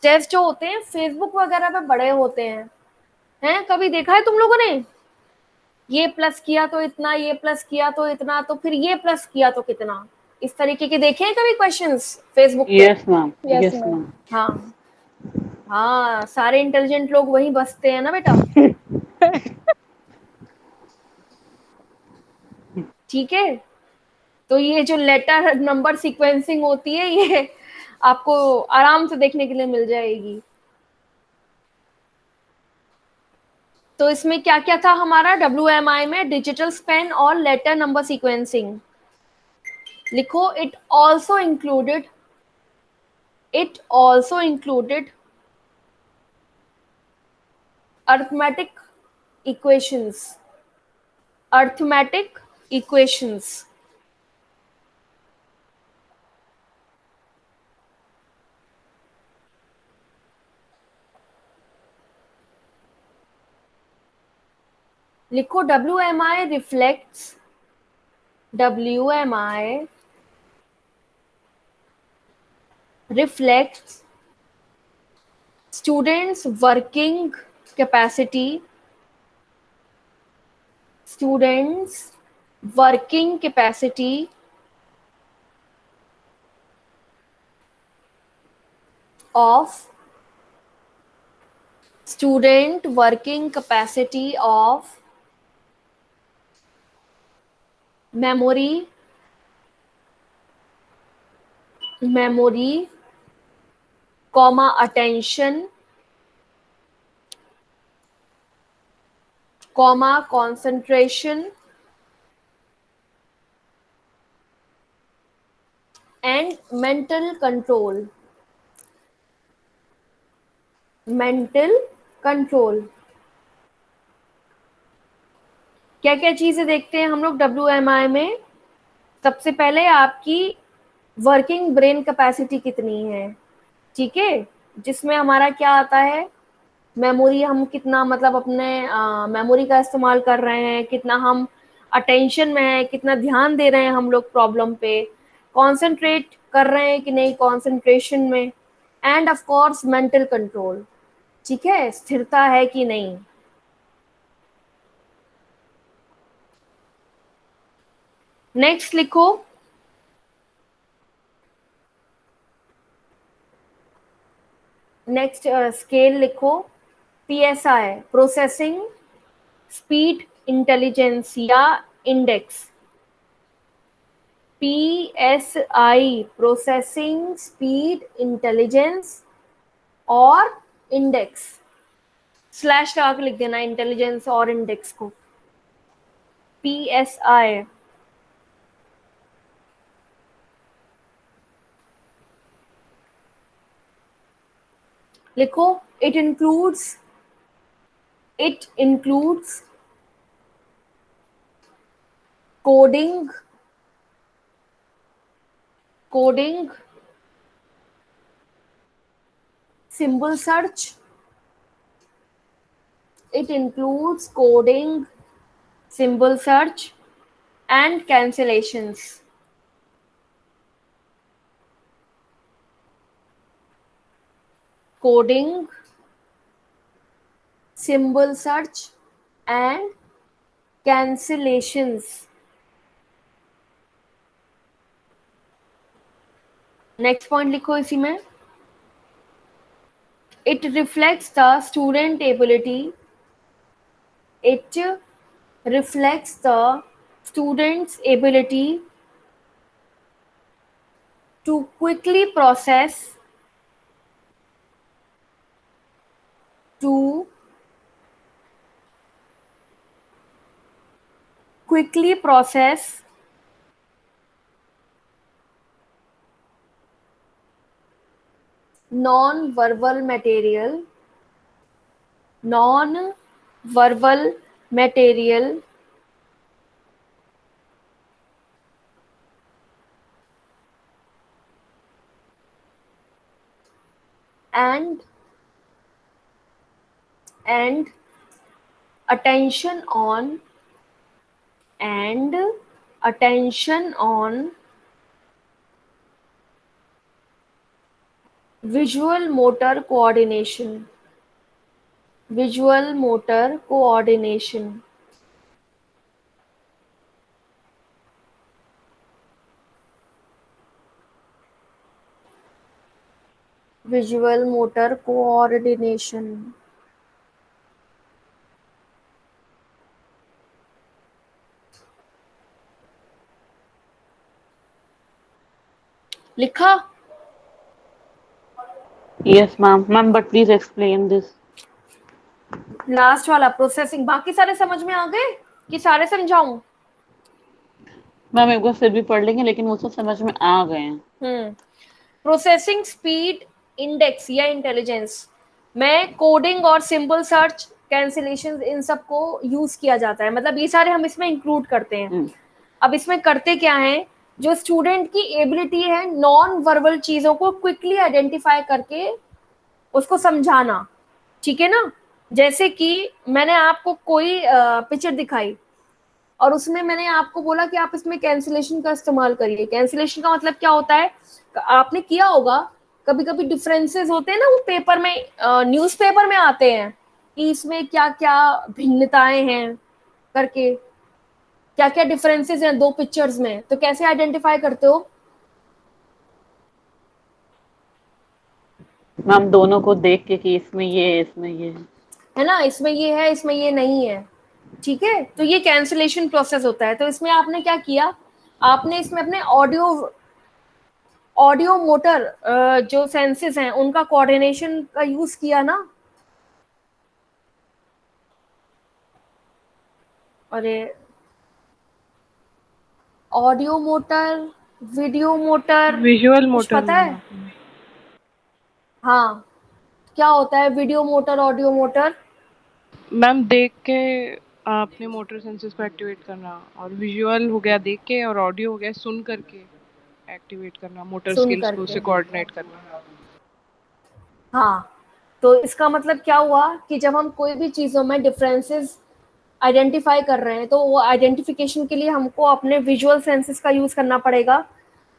टेस्ट जो होते हैं फेसबुक वगैरह पे बड़े होते हैं, कभी देखा है तुम लोगों ने? ये प्लस किया तो इतना, ये प्लस किया तो इतना, तो फिर ये प्लस किया तो कितना, इस तरीके के देखे हैं कभी क्वेश्चंस फेसबुक पे? Yes ma'am. Yes ma'am. हाँ हाँ, सारे इंटेलिजेंट लोग वहीं बसते हैं ना बेटा। ठीक है, तो ये जो लेटर नंबर सीक्वेंसिंग होती है ये आपको आराम से देखने के लिए मिल जाएगी। तो इसमें क्या क्या था हमारा WMI में? डिजिटल स्पेन और लेटर नंबर सीक्वेंसिंग। लिखो it also included arithmetic equations लिखो WMI reflects students working capacity of memory, attention, concentration and mental control. क्या क्या चीजें देखते हैं हम लोग WMI में? सबसे पहले आपकी वर्किंग ब्रेन कैपेसिटी कितनी है, ठीक है, जिसमें हमारा क्या आता है, मेमोरी हम कितना मतलब अपने मेमोरी का इस्तेमाल कर रहे हैं, कितना हम अटेंशन में है, कितना ध्यान दे रहे हैं हम लोग प्रॉब्लम पे, कॉन्सेंट्रेट कर रहे हैं कि नहीं कॉन्सेंट्रेशन में, end of course mental control, ठीक है, स्थिरता है कि नहीं। नेक्स्ट लिखो स्केल लिखो PSI, प्रोसेसिंग स्पीड इंटेलिजेंस या index. PSI processing speed intelligence और इंडेक्स, स्लैश लगा के लिख देना इंटेलिजेंस और इंडेक्स को। PSI लिखो, it includes coding, symbol search, and cancellations. Coding, symbol search and cancellations. Next point लिखो इसी में, it reflects the student ability to quickly process non-verbal material and attention on visual motor coordination. लिखा? Yes, ma'am. Ma'am, but please explain this. Last वाला processing, बाकी सारे समझ में आ गए कि सारे समझाऊं? मैम एक बार फिर भी पढ़ लेंगे, लेकिन वो सब समझ में आ गए हैं। प्रोसेसिंग स्पीड इंडेक्स या इंटेलिजेंस में कोडिंग और सिंबल सर्च, कैंसिलेशन, इन सब को यूज किया जाता है, मतलब ये सारे हम इसमें इंक्लूड करते हैं। अब इसमें करते क्या है, जो स्टूडेंट की एबिलिटी है नॉन वर्बल चीजों को क्विकली आइडेंटिफाई करके उसको समझाना, ठीक है ना, जैसे कि मैंने आपको कोई पिक्चर दिखाई और उसमें मैंने आपको बोला कि आप इसमें कैंसिलेशन का इस्तेमाल करिए। कैंसिलेशन का मतलब क्या होता है, आपने किया होगा, कभी कभी डिफरेंसेस होते हैं ना, वो पेपर में, न्यूज़पेपर में आते हैं कि इसमें क्या क्या भिन्नताएं हैं करके, क्या क्या डिफरेंसेस हैं दो पिक्चर्स में, तो कैसे आइडेंटिफाई करते हो? मैम दोनों को देख के कि इसमें ये है, इसमें ये है ना, इसमें ये है, इसमें ये नहीं है। ठीक है, तो ये कैंसिलेशन प्रोसेस होता है। तो इसमें आपने क्या किया, आपने इसमें अपने ऑडियो ऑडियो मोटर जो सेंसेस हैं उनका कोऑर्डिनेशन का यूज किया ना। अरे, audio motor, video motor, visual कुछ मोटर पता मैम है? आपने। हाँ, क्या होता है video motor, audio motor? Ma'am देख के अपने मोटर सेंसेस को एक्टिवेट करना, और विजुअल हो गया देख के, और ऑडियो हो गया सुन करके एक्टिवेट करना, मोटर सुन स्किल्स को करके। उससे कोऑर्डिनेट करना। हाँ, तो इसका मतलब क्या हुआ कि जब हम कोई भी चीजों में डिफरेंसेस आइडेंटिफाई कर रहे हैं तो वो आइडेंटिफिकेशन के लिए हमको अपने विजुअल सेंसेस का यूज करना पड़ेगा,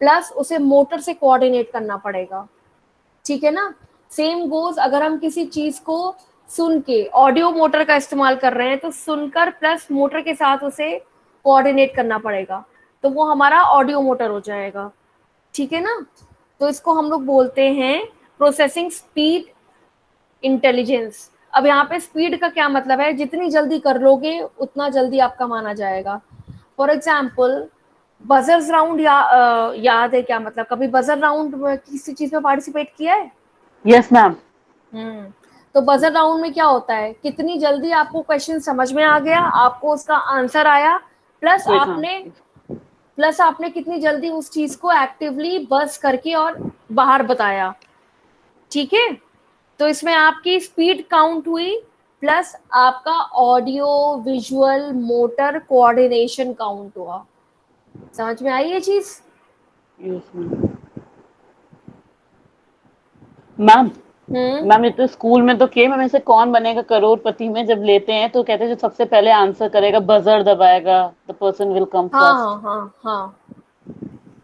प्लस उसे मोटर से कोऑर्डिनेट करना पड़ेगा। ठीक है ना? सेम गोज अगर हम किसी चीज को सुन के ऑडियो मोटर का इस्तेमाल कर रहे हैं तो सुनकर प्लस मोटर के साथ उसे कोऑर्डिनेट करना पड़ेगा, तो वो हमारा ऑडियो मोटर हो जाएगा। ठीक है ना? तो इसको हम लोग बोलते हैं प्रोसेसिंग स्पीड इंटेलिजेंस। अब यहाँ पे स्पीड का क्या मतलब है, जितनी जल्दी कर लोगे उतना जल्दी आपका माना जाएगा। फॉर एग्जाम्पल, बजर्स राउंड याद है क्या? मतलब कभी बजर राउंड किसी चीज में पार्टिसिपेट किया है? Yes ma'am. तो बजर राउंड में क्या होता है, कितनी जल्दी आपको क्वेश्चन समझ में आ गया, आपको उसका आंसर आया, प्लस क्विक आपने प्लस आपने कितनी जल्दी उस चीज को एक्टिवली बस करके और बाहर बताया। ठीक है, तो इसमें आपकी स्पीड काउंट हुई, प्लस आपका audio visual motor coordination count हुआ। समझ में आई ये चीज? Yes ma'am. मैम हम्म। मैम ये तो स्कूल में तो किए मैम, ऐसे कौन बनेगा करोड़पति में जब लेते हैं तो कहते हैं जो सबसे पहले आंसर करेगा बजर दबाएगा, द पर्सन विल कम हाँ फर्स्ट। हाँ हाँ हाँ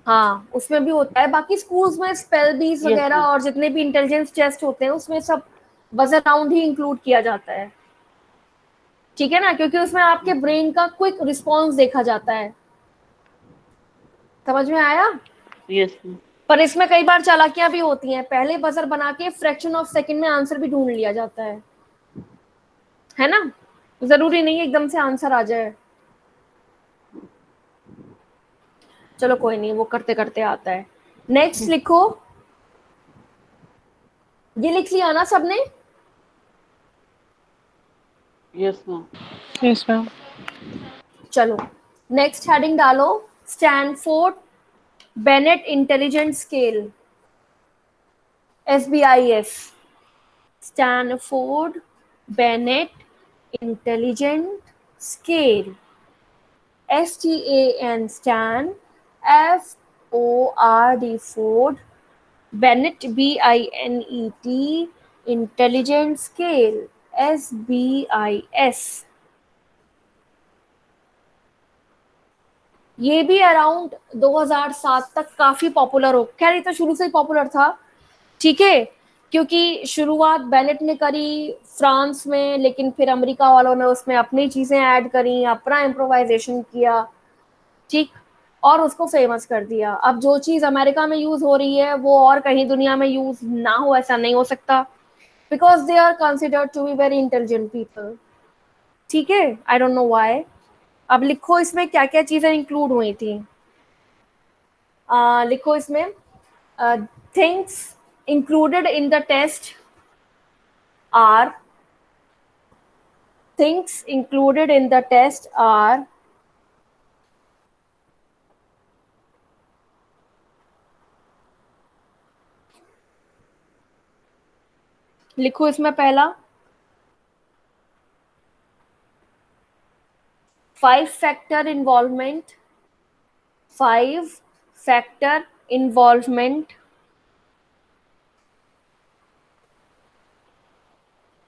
हाँ, उसमें भी होता है। बाकी स्कूल्स में स्पेल बीज यस वगैरह मैम। और जितने भी इंटेलिजेंस टेस्ट होते हैं उसमें सब बजर राउंड ही इंक्लूड किया जाता है। ठीक है ना, क्योंकि उसमें आपके ब्रेन का क्विक रिस्पॉन्स देखा जाता है। समझ में आया? Yes ma'am. पर इसमें कई बार चालाकियां भी होती हैं, पहले बजर बना के फ्रैक्शन ऑफ सेकंड में आंसर भी ढूंढ लिया जाता है ना? जरूरी नहीं एकदम से आंसर आ जाए। चलो कोई नहीं, वो करते करते आता है। नेक्स्ट लिखो, ये लिख लिया ना सबने? Yes ma'am. Yes ma'am. चलो नेक्स्ट हेडिंग डालो, Stanford Bennett intelligent scale, SBIS, Stanford Bennett intelligent scale, STAN, Stan, FORD, Ford, Bennett, BINET, intelligent scale, SBIS। ये भी अराउंड 2007 तक काफी पॉपुलर हो, खैर ये तो शुरू से ही पॉपुलर था। ठीक है, क्योंकि शुरुआत बेनेट ने करी फ्रांस में, लेकिन फिर अमेरिका वालों ने उसमें अपनी चीजें ऐड करी, अपना इम्प्रोवाइजेशन किया। ठीक, और उसको फेमस कर दिया। अब जो चीज अमेरिका में यूज हो रही है वो और कहीं दुनिया में यूज ना हो, ऐसा नहीं हो सकता, because they are considered to be very intelligent people. ठीक है, आई डोंट नो व्हाई। अब लिखो इसमें क्या क्या चीजें इंक्लूड हुई थी। लिखो इसमें, things included in the test are, things included in the test are लिखो इसमें पहला, 5 factor involvement, 5 factor involvement,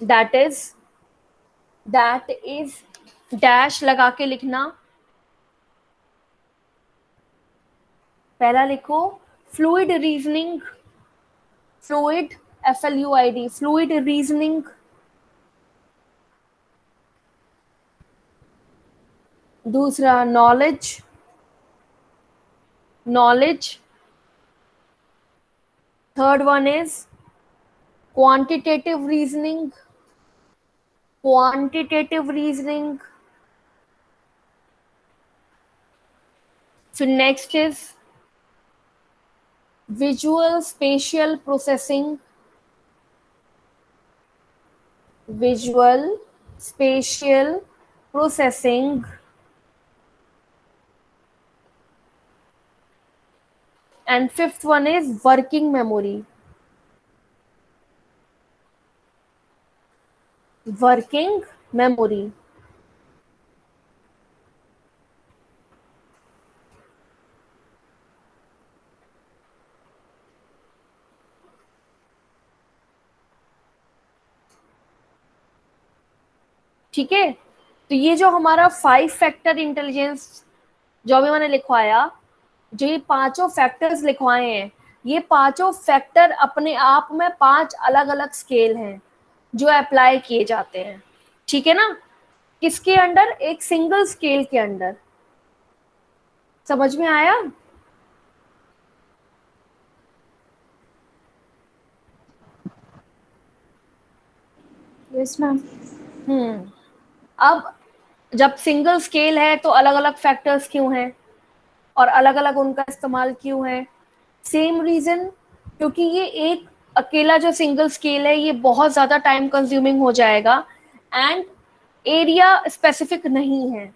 that is that is dash लगा के लिखना। पहला लिखो fluid reasoning, fluid FLUID, fluid reasoning. दूसरा knowledge, knowledge. Third one is quantitative reasoning, quantitative reasoning. So next is visual spatial processing, visual spatial processing. And fifth one is working memory, working memory. ठीक है, तो ये जो हमारा 5 factor intelligence जो अभी मैंने लिखवाया, जो ये पांचों फैक्टर्स लिखवाए हैं, ये पांचों फैक्टर अपने आप में 5 अलग अलग स्केल हैं जो अप्लाई किए जाते हैं। ठीक है ना, किसके अंडर? एक सिंगल स्केल के अंडर। समझ में आया? Yes ma'am. अब जब सिंगल स्केल है तो अलग अलग फैक्टर्स क्यों हैं और अलग अलग उनका इस्तेमाल क्यों है? सेम रीजन, क्योंकि ये एक अकेला जो सिंगल स्केल है ये बहुत ज्यादा टाइम कंज्यूमिंग हो जाएगा एंड एरिया स्पेसिफिक नहीं है।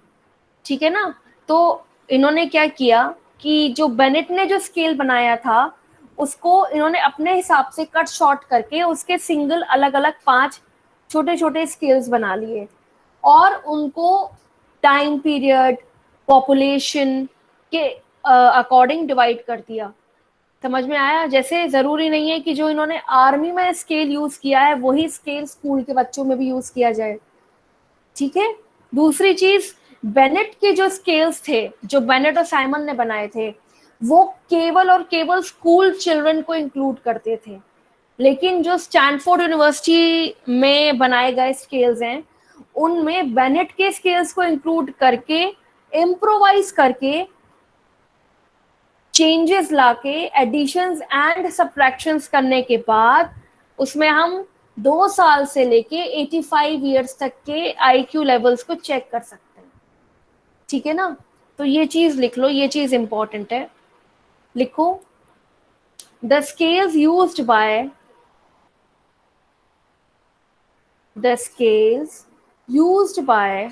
ठीक है ना, तो इन्होंने क्या किया कि जो बेनेट ने जो स्केल बनाया था उसको इन्होंने अपने हिसाब से कट शॉर्ट करके उसके सिंगल अलग अलग 5 छोटे छोटे स्केल्स बना लिए और उनको टाइम पीरियड, पॉपुलेशन के अकॉर्डिंग डिवाइड कर दिया। समझ में आया? जैसे जरूरी नहीं है कि जो इन्होंने आर्मी में स्केल यूज किया है वही स्केल स्कूल के बच्चों में भी यूज किया जाए। ठीक है, दूसरी चीज, बेनेट के जो स्केल्स थे जो बेनेट और साइमन ने बनाए थे वो केवल और केवल स्कूल चिल्ड्रन को इंक्लूड करते थे, लेकिन जो स्टैनफोर्ड यूनिवर्सिटी में बनाए गए स्केल्स हैं उनमें बेनेट के स्केल्स को इंक्लूड करके इम्प्रोवाइज करके चेंजेस लाके एडिशंस एंड सब्ट्रैक्शंस करने के बाद उसमें हम 2 साल से लेके 85 ईयर्स तक के IQ लेवल्स को चेक कर सकते हैं। ठीक है ना, तो ये चीज लिख लो, ये चीज इंपॉर्टेंट है। लिखो the scales used by the scales used by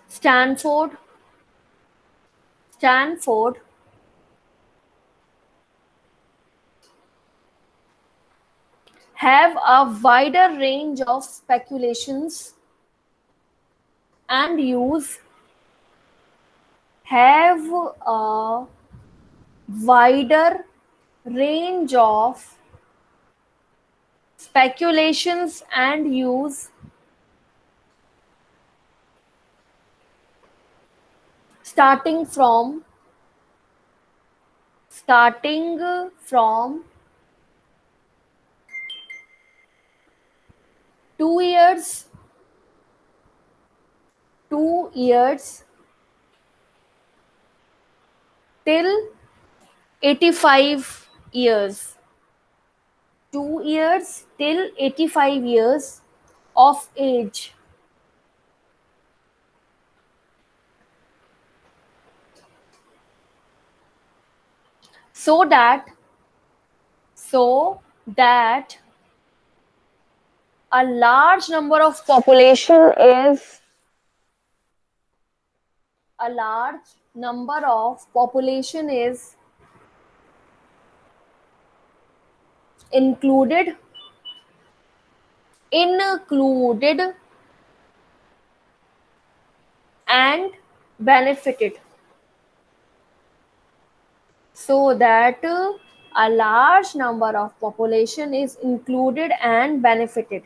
Stanford have a wider range of speculations and use have a wider range of speculations and use starting from 2 years till 85 years. 2 years till 85 years of age. So that a large number of population is included and benefited. so that a large number of population is included and benefited.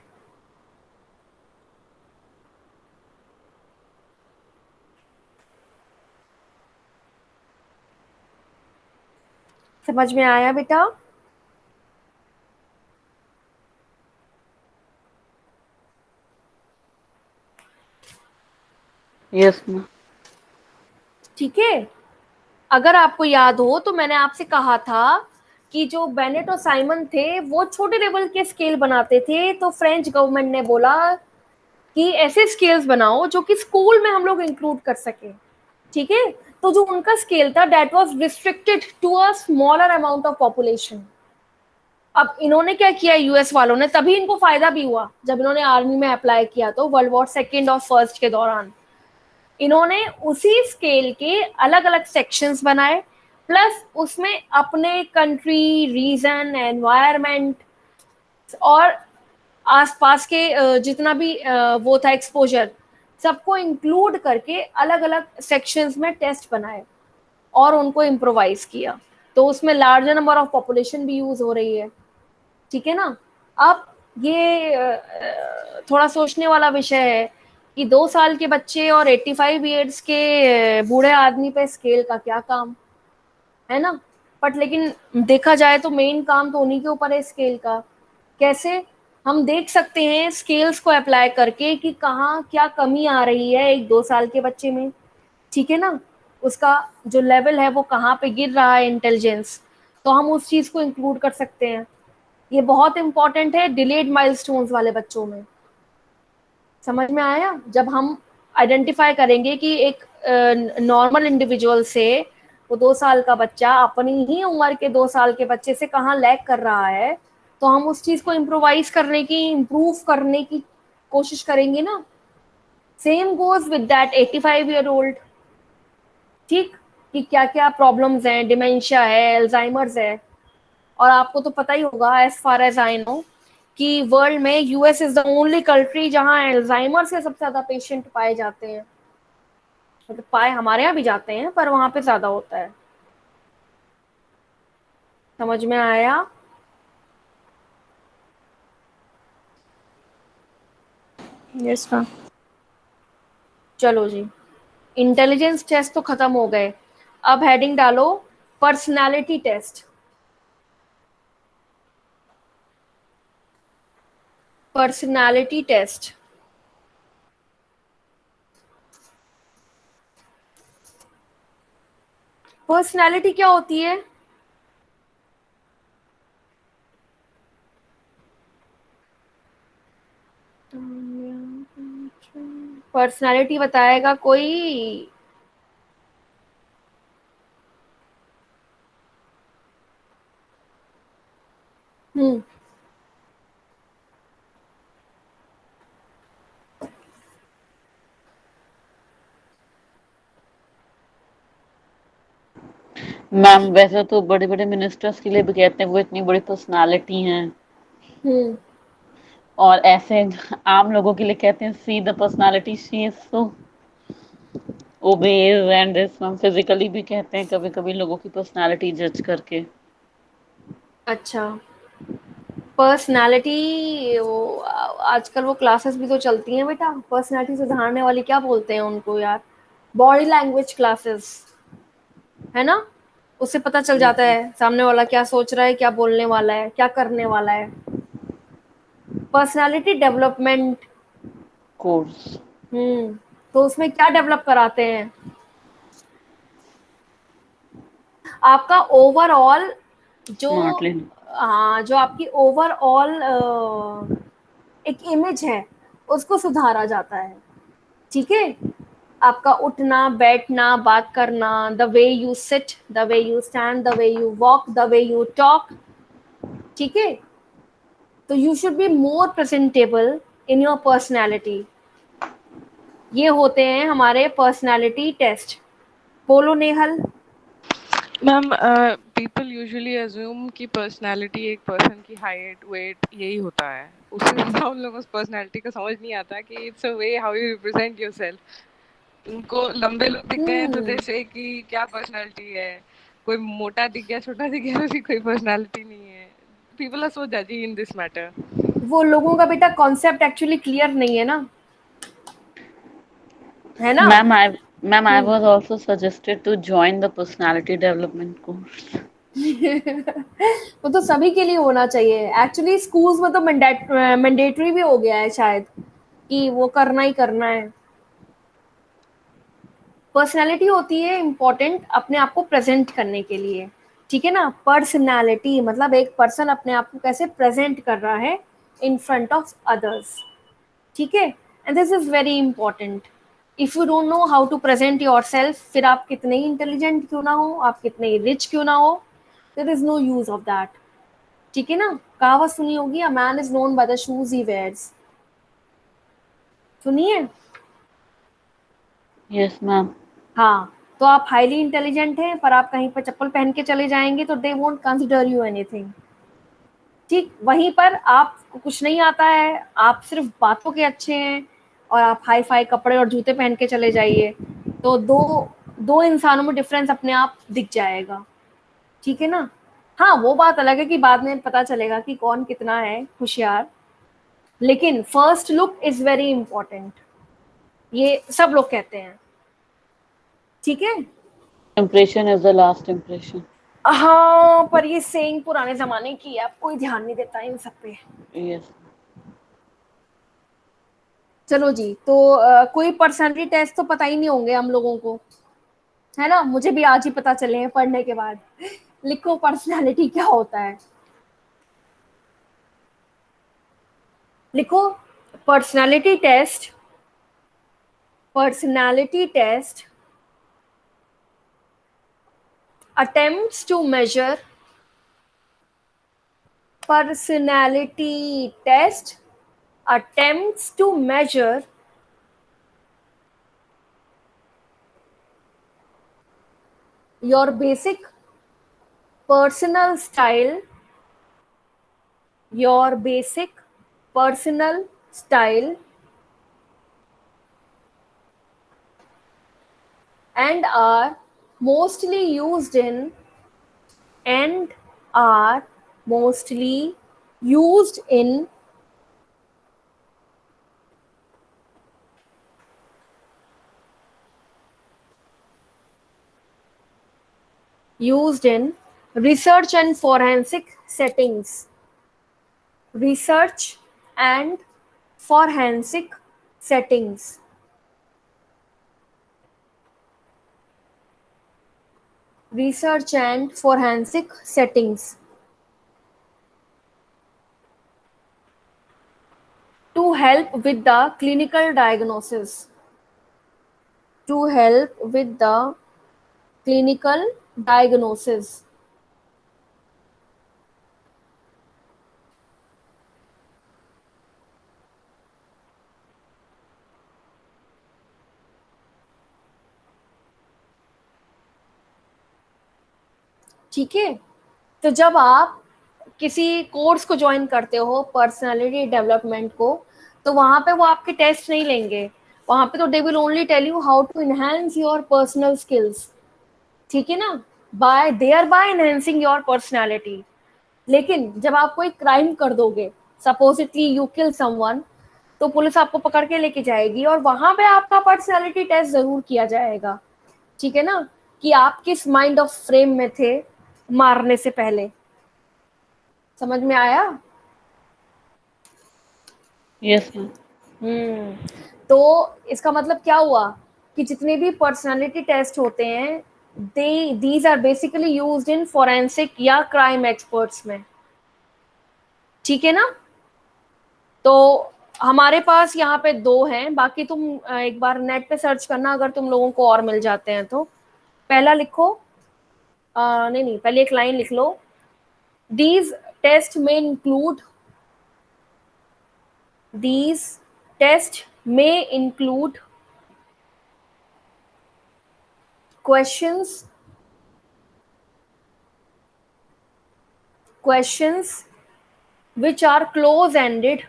समझ में आया बेटा? Yes ma'am. ठीक है, अगर आपको याद हो तो मैंने आपसे कहा था कि जो बेनेट और साइमन थे वो छोटे लेवल के स्केल बनाते थे, तो फ्रेंच गवर्नमेंट ने बोला कि ऐसे स्केल्स बनाओ जो कि स्कूल में हम लोग इंक्लूड कर सके। ठीक है, तो जो उनका स्केल था that was restricted to a smaller amount of population. अब इन्होंने क्या किया यूएस वालों ने, तभी इनको फायदा भी हुआ जब इन्होंने आर्मी में अप्लाई किया तो वर्ल्ड वॉर सेकेंड और फर्स्ट के दौरान इन्होंने उसी स्केल के अलग अलग सेक्शंस बनाए, प्लस उसमें अपने कंट्री, रीजन, एनवायरमेंट और आसपास के जितना भी वो था एक्सपोजर, सबको इंक्लूड करके अलग अलग सेक्शंस में टेस्ट बनाए और उनको इम्प्रोवाइज किया, तो उसमें लार्जर नंबर ऑफ पॉपुलेशन भी यूज हो रही है। ठीक है ना? अब ये थोड़ा सोचने वाला विषय है कि 2 साल के बच्चे और 85 ईयर्स के बूढ़े आदमी पे स्केल का क्या काम है ना? बट लेकिन देखा जाए तो मेन काम तो उन्हीं के ऊपर है स्केल का। कैसे? हम देख सकते हैं स्केल्स को अप्लाई करके कि कहाँ क्या कमी आ रही है एक 2 साल के बच्चे में। ठीक है ना? उसका जो लेवल है वो कहाँ पे गिर रहा है इंटेलिजेंस, तो हम उस चीज को इंक्लूड कर सकते हैं। ये बहुत इंपॉर्टेंट है डिलेड माइलस्टोन्स वाले बच्चों में। समझ में आया? जब हम आइडेंटिफाई करेंगे कि एक नॉर्मल इंडिविजुअल से वो 2 साल का बच्चा अपनी ही उम्र के 2 साल के बच्चे से कहाँ लैग कर रहा है, तो हम उस चीज को इम्प्रोवाइज करने की, इम्प्रूव करने की कोशिश करेंगे ना। Same goes with that 85 year old. ठीक, कि क्या क्या प्रॉब्लम्स हैं, डिमेंशिया है, एल्जाइमर्स है। और आपको तो पता ही होगा as far as I know कि वर्ल्ड में US is the only country जहां एल्जाइमर से सबसे ज्यादा पेशेंट पाए जाते हैं। मतलब पाए हमारे यहाँ भी जाते हैं पर वहां पे ज्यादा होता है। समझ में आया? Yes ma'am. चलो जी, इंटेलिजेंस टेस्ट तो खत्म हो गए। अब हेडिंग डालो personality test. Personality test personality क्या होती है? पर्सनालिटी बताएगा कोई? हम्म, मैम वैसे तो बड़े बड़े मिनिस्टर्स के लिए भी कहते हैं वो इतनी बड़ी पर्सनालिटी हैं, हम्म, और ऐसे आम लोगों के लिए कहते हैं see the personality she is so obeys and this. Ma'am physically भी कहते हैं कभी कभी लोगों की पर्सनालिटी जज करके। अच्छा, पर्सनालिटी आजकल वो क्लासेस भी तो चलती हैं बेटा, पर्सनालिटी सुधारने वाली, क्या बोलते हैं उनको यार, बॉडी लैंग्वेज क्लासेस, है ना? उससे पता चल जाता है सामने वाला क्या सोच रहा है, क्या बोलने वाला है, क्या करने वाला है। Personality development. कोर्स। तो उसमें क्या डेवलप कराते हैं? आपका ओवरऑल जो, स्मार्टली। हाँ, जो आपकी ओवरऑल एक इमेज है उसको सुधारा जाता है। ठीक है, आपका उठना, बैठना, बात करना, the way you sit, the way you stand, the way you walk, the way you talk. ठीक है, तो you should be more presentable in your personality. ये होते हैं हमारे पर्सनैलिटी टेस्ट। बोलो Nehal. Ma'am people usually assume कि पर्सनालिटी एक पर्सन की हाइट, वेट यही होता है। उससे ज़्यादा उन लोगों को पर्सनालिटी का समझ नहीं आता कि it's a way how you represent yourself. उनको लंबे लोग दिखते हैं तो हम्म, जैसे कि क्या पर्सनालिटी है, कोई मोटा दिख गया, छोटा दिख गया, उसकी कोई पर्सनालिटी नहीं है. People are so judgy in this matter. वो लोगों का बेटा कॉन्सेप्ट एक्चुअली क्लियर नहीं है ना, है ना. Ma'am, I was also suggested to join the personality development course. वो तो सभी के लिए होना चाहिए एक्चुअली. स्कूल्स में तो मैंडेटरी भी हो गया है शायद कि वो करना ही करना है. पर्सनैलिटी होती है इम्पोर्टेंट अपने आप को प्रेजेंट करने के लिए, ठीक है ना. पर्सनैलिटी मतलब एक पर्सन अपने आप को कैसे प्रेजेंट कर रहा है इन फ्रंट ऑफ अदर्स, ठीक है. And this is very important. If you don't know how to present yourself, फिर आप कितने ही इंटेलिजेंट क्यों ना हो, आप कितने ही रिच क्यों ना हो, there is no use of that, ठीक है ना. कहावत सुनी होगी, a man is known by the shoes he wears. सुनिए. Yes, ma'am. हाँ, तो आप हाईली इंटेलिजेंट हैं पर आप कहीं पर चप्पल पहन के चले जाएंगे तो they won't consider you anything, ठीक. वहीं पर आपको कुछ नहीं आता है, आप सिर्फ बातों के अच्छे हैं और आप हाई फाई कपड़े और जूते पहन के चले जाइए, तो दो दो इंसानों में डिफरेंस अपने आप दिख जाएगा, ठीक है ना. हाँ, वो बात अलग है कि बाद में पता चलेगा कि कौन कितना है होशियार, लेकिन first look is very important, ये सब लोग कहते हैं, ठीक है. Impression is the last impression. हाँ, पर ये सेइंग पुराने जमाने की है, अब कोई ध्यान नहीं देता इन सब पे. Yes. चलो जी, तो कोई पर्सनालिटी टेस्ट तो पता ही नहीं होंगे हम लोगों को, है ना. मुझे भी आज ही पता चले हैं पढ़ने के बाद. लिखो पर्सनालिटी क्या होता है. लिखो personality test. Personality test attempts to measure. Personality test attempts to measure your basic personal style, your basic personal style, and are mostly used in and are mostly used in research and forensic settings. Research and forensic settings. Research and forensic settings. To help with the clinical diagnosis. To help with the clinical diagnosis. ठीक है. तो जब आप किसी course को join करते हो personality development को, तो वहां पे वो आपके टेस्ट नहीं लेंगे. वहां पे तो they will only tell you how to enhance your personal skills, ठीक है ना, बाय एनहांसिंग योर पर्सनालिटी. लेकिन जब आप कोई क्राइम कर दोगे, सपोजिटली यू किल समवन, तो पुलिस आपको पकड़ के लेके जाएगी और वहां पे आपका पर्सनालिटी टेस्ट जरूर किया जाएगा, ठीक है ना, कि आप किस माइंड ऑफ फ्रेम में थे मारने से पहले. समझ में आया. Yes, ma'am. तो इसका मतलब क्या हुआ कि जितने भी पर्सनालिटी टेस्ट होते हैं, these are basically used in forensic या क्राइम एक्सपर्ट्स में, ठीक है ना. तो हमारे पास यहाँ पे 2 हैं, बाकी तुम एक बार नेट पे सर्च करना अगर तुम लोगों को और मिल जाते हैं तो. पहला लिखो, नहीं, पहले एक लाइन लिख लो. These tests may include questions which are close-ended.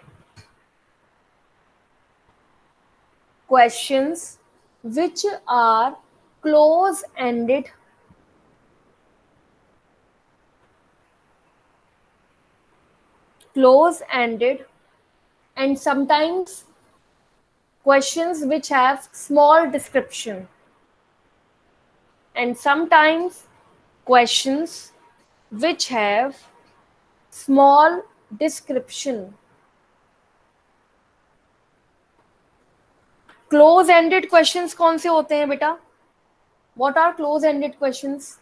Questions which are close-ended. close ended, and sometimes questions which have small description, and sometimes questions which have small description. Close ended questions कौन से होते हैं बेटा? What are close ended questions?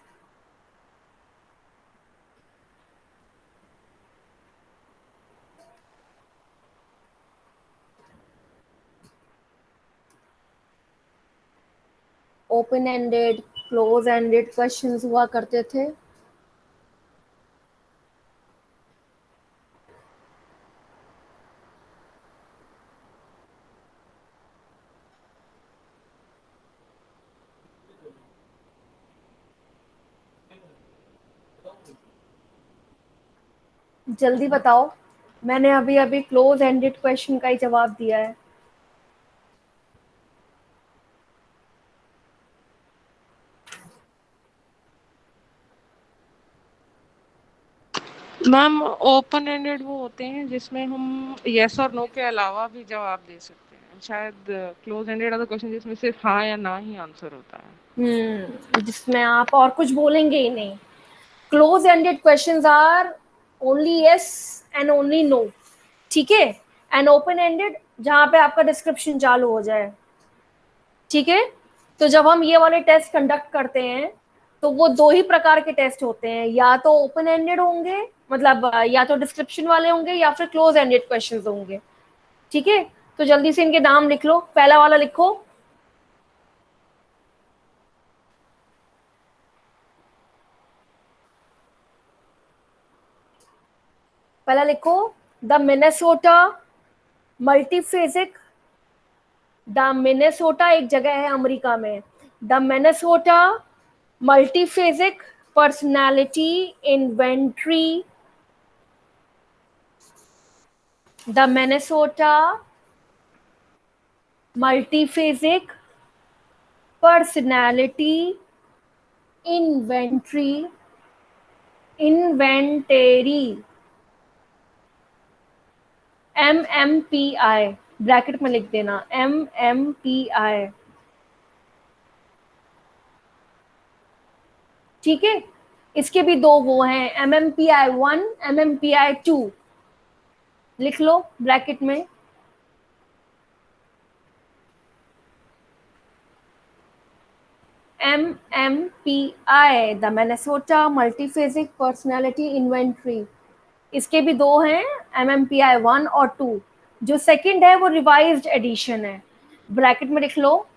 Open ended, close ended questions हुआ करते थे. जल्दी बताओ, मैंने अभी अभी क्लोज एंडेड क्वेश्चन का ही जवाब दिया है. मैम ओपन एंडेड वो होते हैं जिसमें हम यस और नो के अलावा भी जवाब दे सकते हैं. शायद close ended are the question जिसमें सिर्फ हाँ या ना ही आंसर होता है. जिसमें आप और कुछ बोलेंगे ही नहीं. Close ended questions are only yes and only no. ठीक है. एंड ओपन एंडेड जहां पे आपका डिस्क्रिप्शन चालू हो जाए. ठीक है. तो जब हम ये वाले टेस्ट कंडक्ट करते हैं तो वो दो ही प्रकार के टेस्ट होते हैं, या तो ओपन एंडेड होंगे, मतलब या तो डिस्क्रिप्शन वाले होंगे या फिर क्लोज एंडेड क्वेश्चंस होंगे. ठीक है. तो जल्दी से इनके नाम लिख लो. पहला वाला लिखो. पहला लिखो the Minnesota multiphasic. The Minnesota एक जगह है अमेरिका में. The Minnesota multiphasic personality inventory. The Minnesota multiphasic personality inventory. Inventory. MMPI bracket में लिख देना. MMPI. ठीक है. इसके भी दो वो हैं, MMPI 1, MMPI 2. लिख लो ब्रैकेट में. MMPI the Minnesota multiphasic personality inventory. इसके भी दो हैं, MMPI 1 और 2. जो सेकंड है वो रिवाइज्ड एडिशन है. ब्रैकेट में लिख लो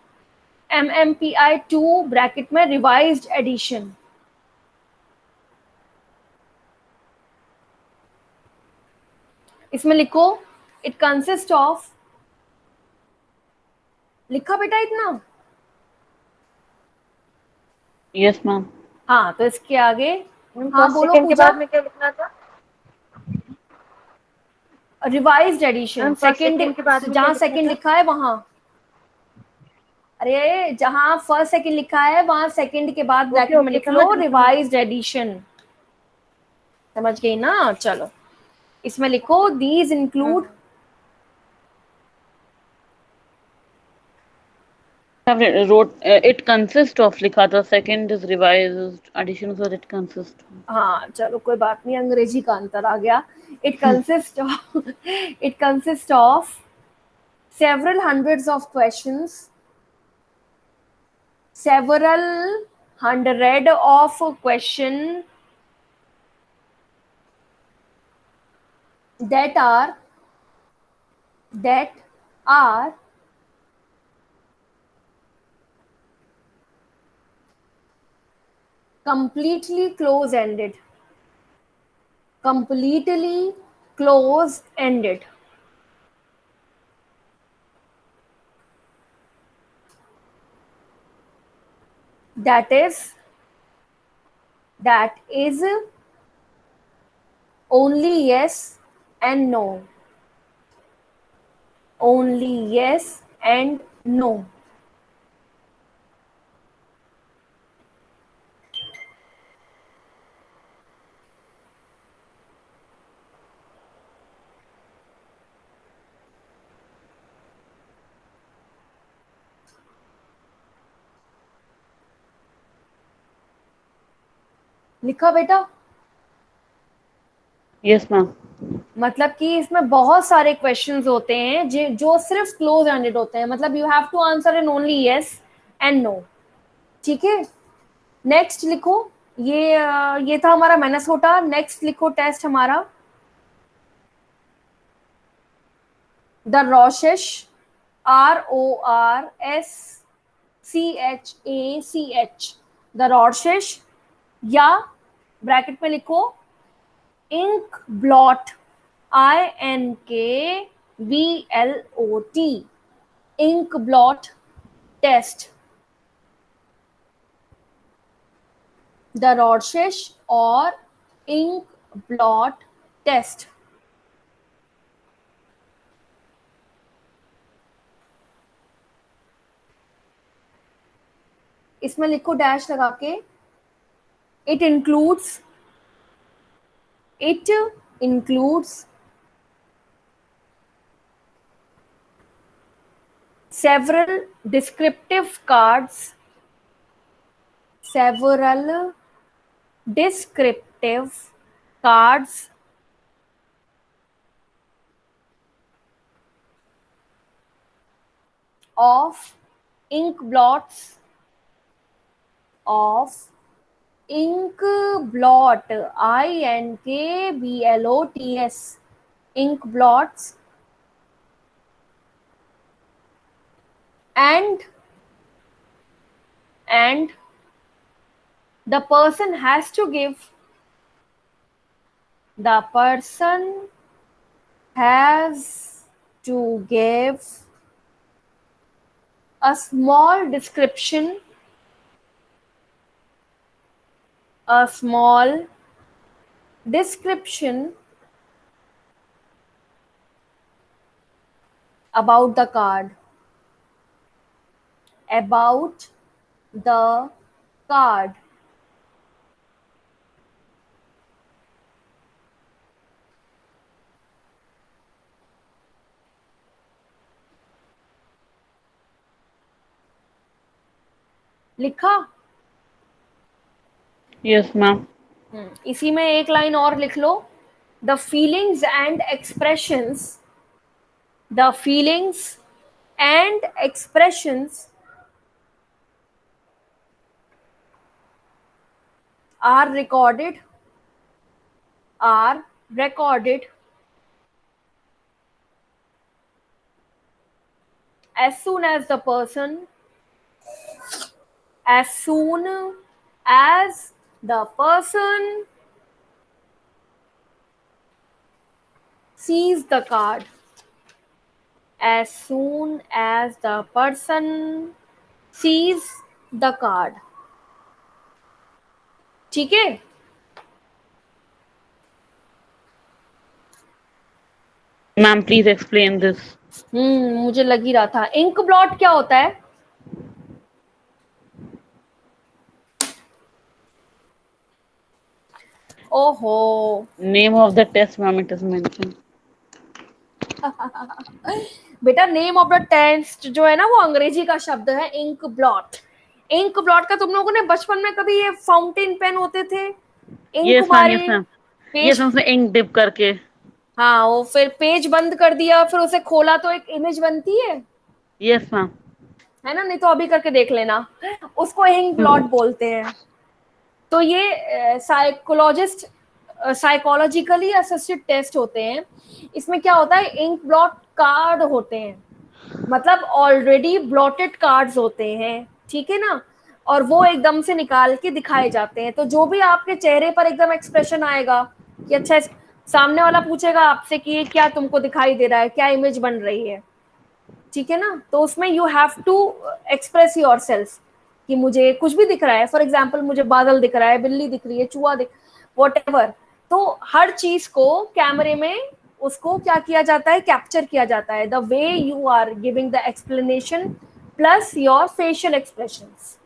MMPI 2 ब्रैकेट में रिवाइज्ड एडिशन. इसमें लिखो इट कंसिस्ट ऑफ. लिखा बेटा इतना? Yes ma'am. हाँ, तो इसके आगे हाँ फर्स्ट बोलो सेकंड के पूजा. बाद में क्या लिखना था? Revised edition. Ma'am first second second के बाद में क्या जहाँ लिखना सेकंड था? लिखा है वहां. अरे जहां फर्स्ट सेकंड लिखा है वहां सेकंड के बाद ब्रैकेट में ओके, लिख समझ लो गई. Revised edition. समझ गई ना? चलो इसमें लिखो these include. wrote it consists of लिखा था. second is revised, addition was it consist. हाँ चलो कोई बात नहीं, अंग्रेजी का अंतर आ गया. It consist of several hundreds of questions, several hundred of question that are completely close ended. Completely close ended. That is only yes and no. Only yes and no. लिखा बेटा? Yes ma'am. मतलब कि इसमें बहुत सारे questions होते हैं जो सिर्फ क्लोज एंडेड होते हैं, मतलब you have to answer in only yes and no. ठीक है, नेक्स्ट लिखो। ये था हमारा मिनेसोटा। नेक्स्ट लिखो टेस्ट हमारा the Rorschach, RORSCHACH, the Rorschach, या ब्रैकेट में लिखो ink blot, INKBLOT, ink blot test, the Rorschach और इंक ब्लॉट टेस्ट। इसमें लिखो डैश लगा के, it includes several descriptive cards of ink blots, INKBLOTS, ink blots, and the person has to give a small description about the card. लिखा? Yes ma'am. इसी में एक line और लिख लो, the feelings and expressions are recorded as soon as the person sees the card. As soon as the person sees the card. ठीक है? Ma'am please explain this. मुझे लग ही रहा था। इंक ब्लॉट क्या होता है? ओहो, name of the test ma'am, it is mention. बेटा नेम ऑफ द टेस्ट जो है ना वो अंग्रेजी का शब्द है इंक ब्लॉट। इंक ब्लॉट का तुम लोगों ने बचपन में कभी ये फाउंटेन पेन होते थे, इंक मारी, यस उसमें इंक डिप करके, हाँ, वो फिर पेज बंद कर दिया, फिर उसे खोला तो एक इमेज बनती है। Yes ma'am. है ना? नहीं तो अभी करके देख लेना, उसको इंक ब्लॉट बोलते हैं। तो ये साइकोलॉजिकली असिस्टेड टेस्ट होते हैं। इसमें क्या होता है, इंक ब्लॉट कार्ड होते हैं, मतलब ऑलरेडी ब्लॉटेड कार्ड्स होते हैं, ठीक है ना, और वो एकदम से निकाल के दिखाए जाते हैं। तो जो भी आपके चेहरे पर एकदम एक्सप्रेशन आएगा कि अच्छा, सामने वाला पूछेगा आपसे कि ये क्या तुमको दिखाई दे रहा है, क्या इमेज बन रही है, ठीक है ना, तो उसमें you have to express yourself कि मुझे कुछ भी दिख रहा है। फॉर एग्जाम्पल मुझे बादल दिख रहा है, बिल्ली दिख रही है, चूहा दिख, व्हाटएवर। तो हर चीज को कैमरे में उसको क्या किया जाता है, कैप्चर किया जाता है, the way you are giving the explanation plus your facial expressions,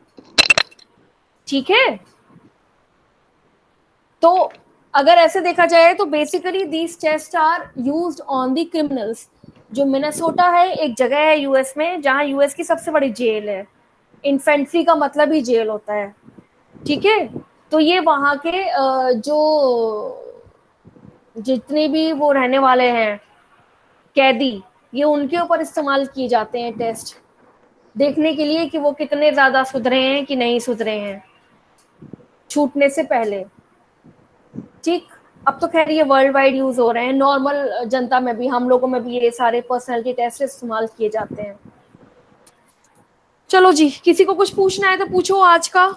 ठीक है। तो अगर ऐसे देखा जाए तो basically these test are used on the criminals. जो मिनेसोटा है एक जगह है यूएस में जहां यूएस की सबसे बड़ी जेल है। इन्फेंट्री का मतलब ही जेल होता है, ठीक है। तो ये वहाँ के जो जितने भी वो रहने वाले हैं कैदी, ये उनके ऊपर इस्तेमाल किए जाते हैं टेस्ट, देखने के लिए कि वो कितने ज्यादा सुधरे हैं कि नहीं सुधरे हैं छूटने से पहले। ठीक, अब तो खैर ये वर्ल्ड वाइड यूज हो रहे हैं, नॉर्मल जनता में भी, हम लोगों में भी ये सारे पर्सनैलिटी टेस्ट इस्तेमाल किए जाते हैं। चलो जी, किसी को कुछ पूछना है तो पूछो आज का।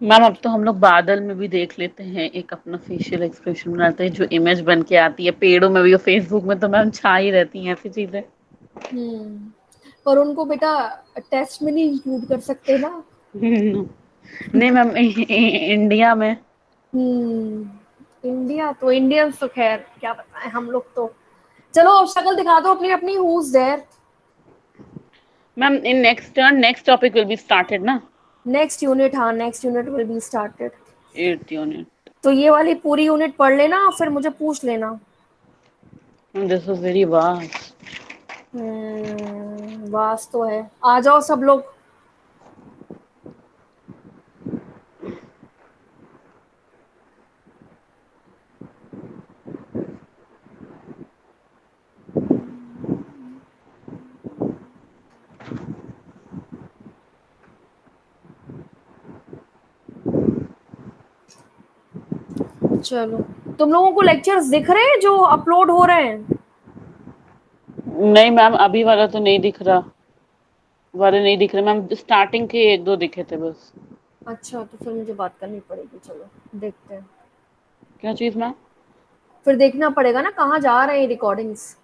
मैम अब तो हम लोग बादल में भी देख लेते हैं, एक अपना फेशियल एक्सप्रेशन बनाते हैं जो इमेज बन के आती है, पेड़ों में भी और फेसबुक में तो मैम छा ही रहती हैं ऐसी चीजें। पर उनको बेटा टेस्ट में नहीं इंक्लूड कर सकते ना। नहीं मैम, इंडिया में। इंडिया तो इंडियंस तो खैर क्या बताएं हम लोग तो। चलो अब शक्ल दिखा दो अपनी अपनी, who is there. Ma'am in next turn next topic will be started ना। नेक्स्ट यूनिट, हाँ next unit will be started. 8th unit. तो ये वाली पूरी यूनिट पढ़ लेना, फिर मुझे पूछ लेना। This was very vast. वास तो है, आ जाओ सब लोग। चलो, तुम लोगों को लेक्चर्स दिख रहे हैं जो अपलोड हो रहे हैं? नहीं मैम, अभी वाला तो नहीं दिख रहा, वाले नहीं दिख रहे मैम, स्टार्टिंग के 1-2 दिखे थे बस। अच्छा, तो फिर मुझे बात करनी पड़ेगी, चलो देखते हैं। क्या चीज मैम? फिर देखना पड़ेगा ना कहाँ जा रहे हैं रिकॉर्डिंग्स।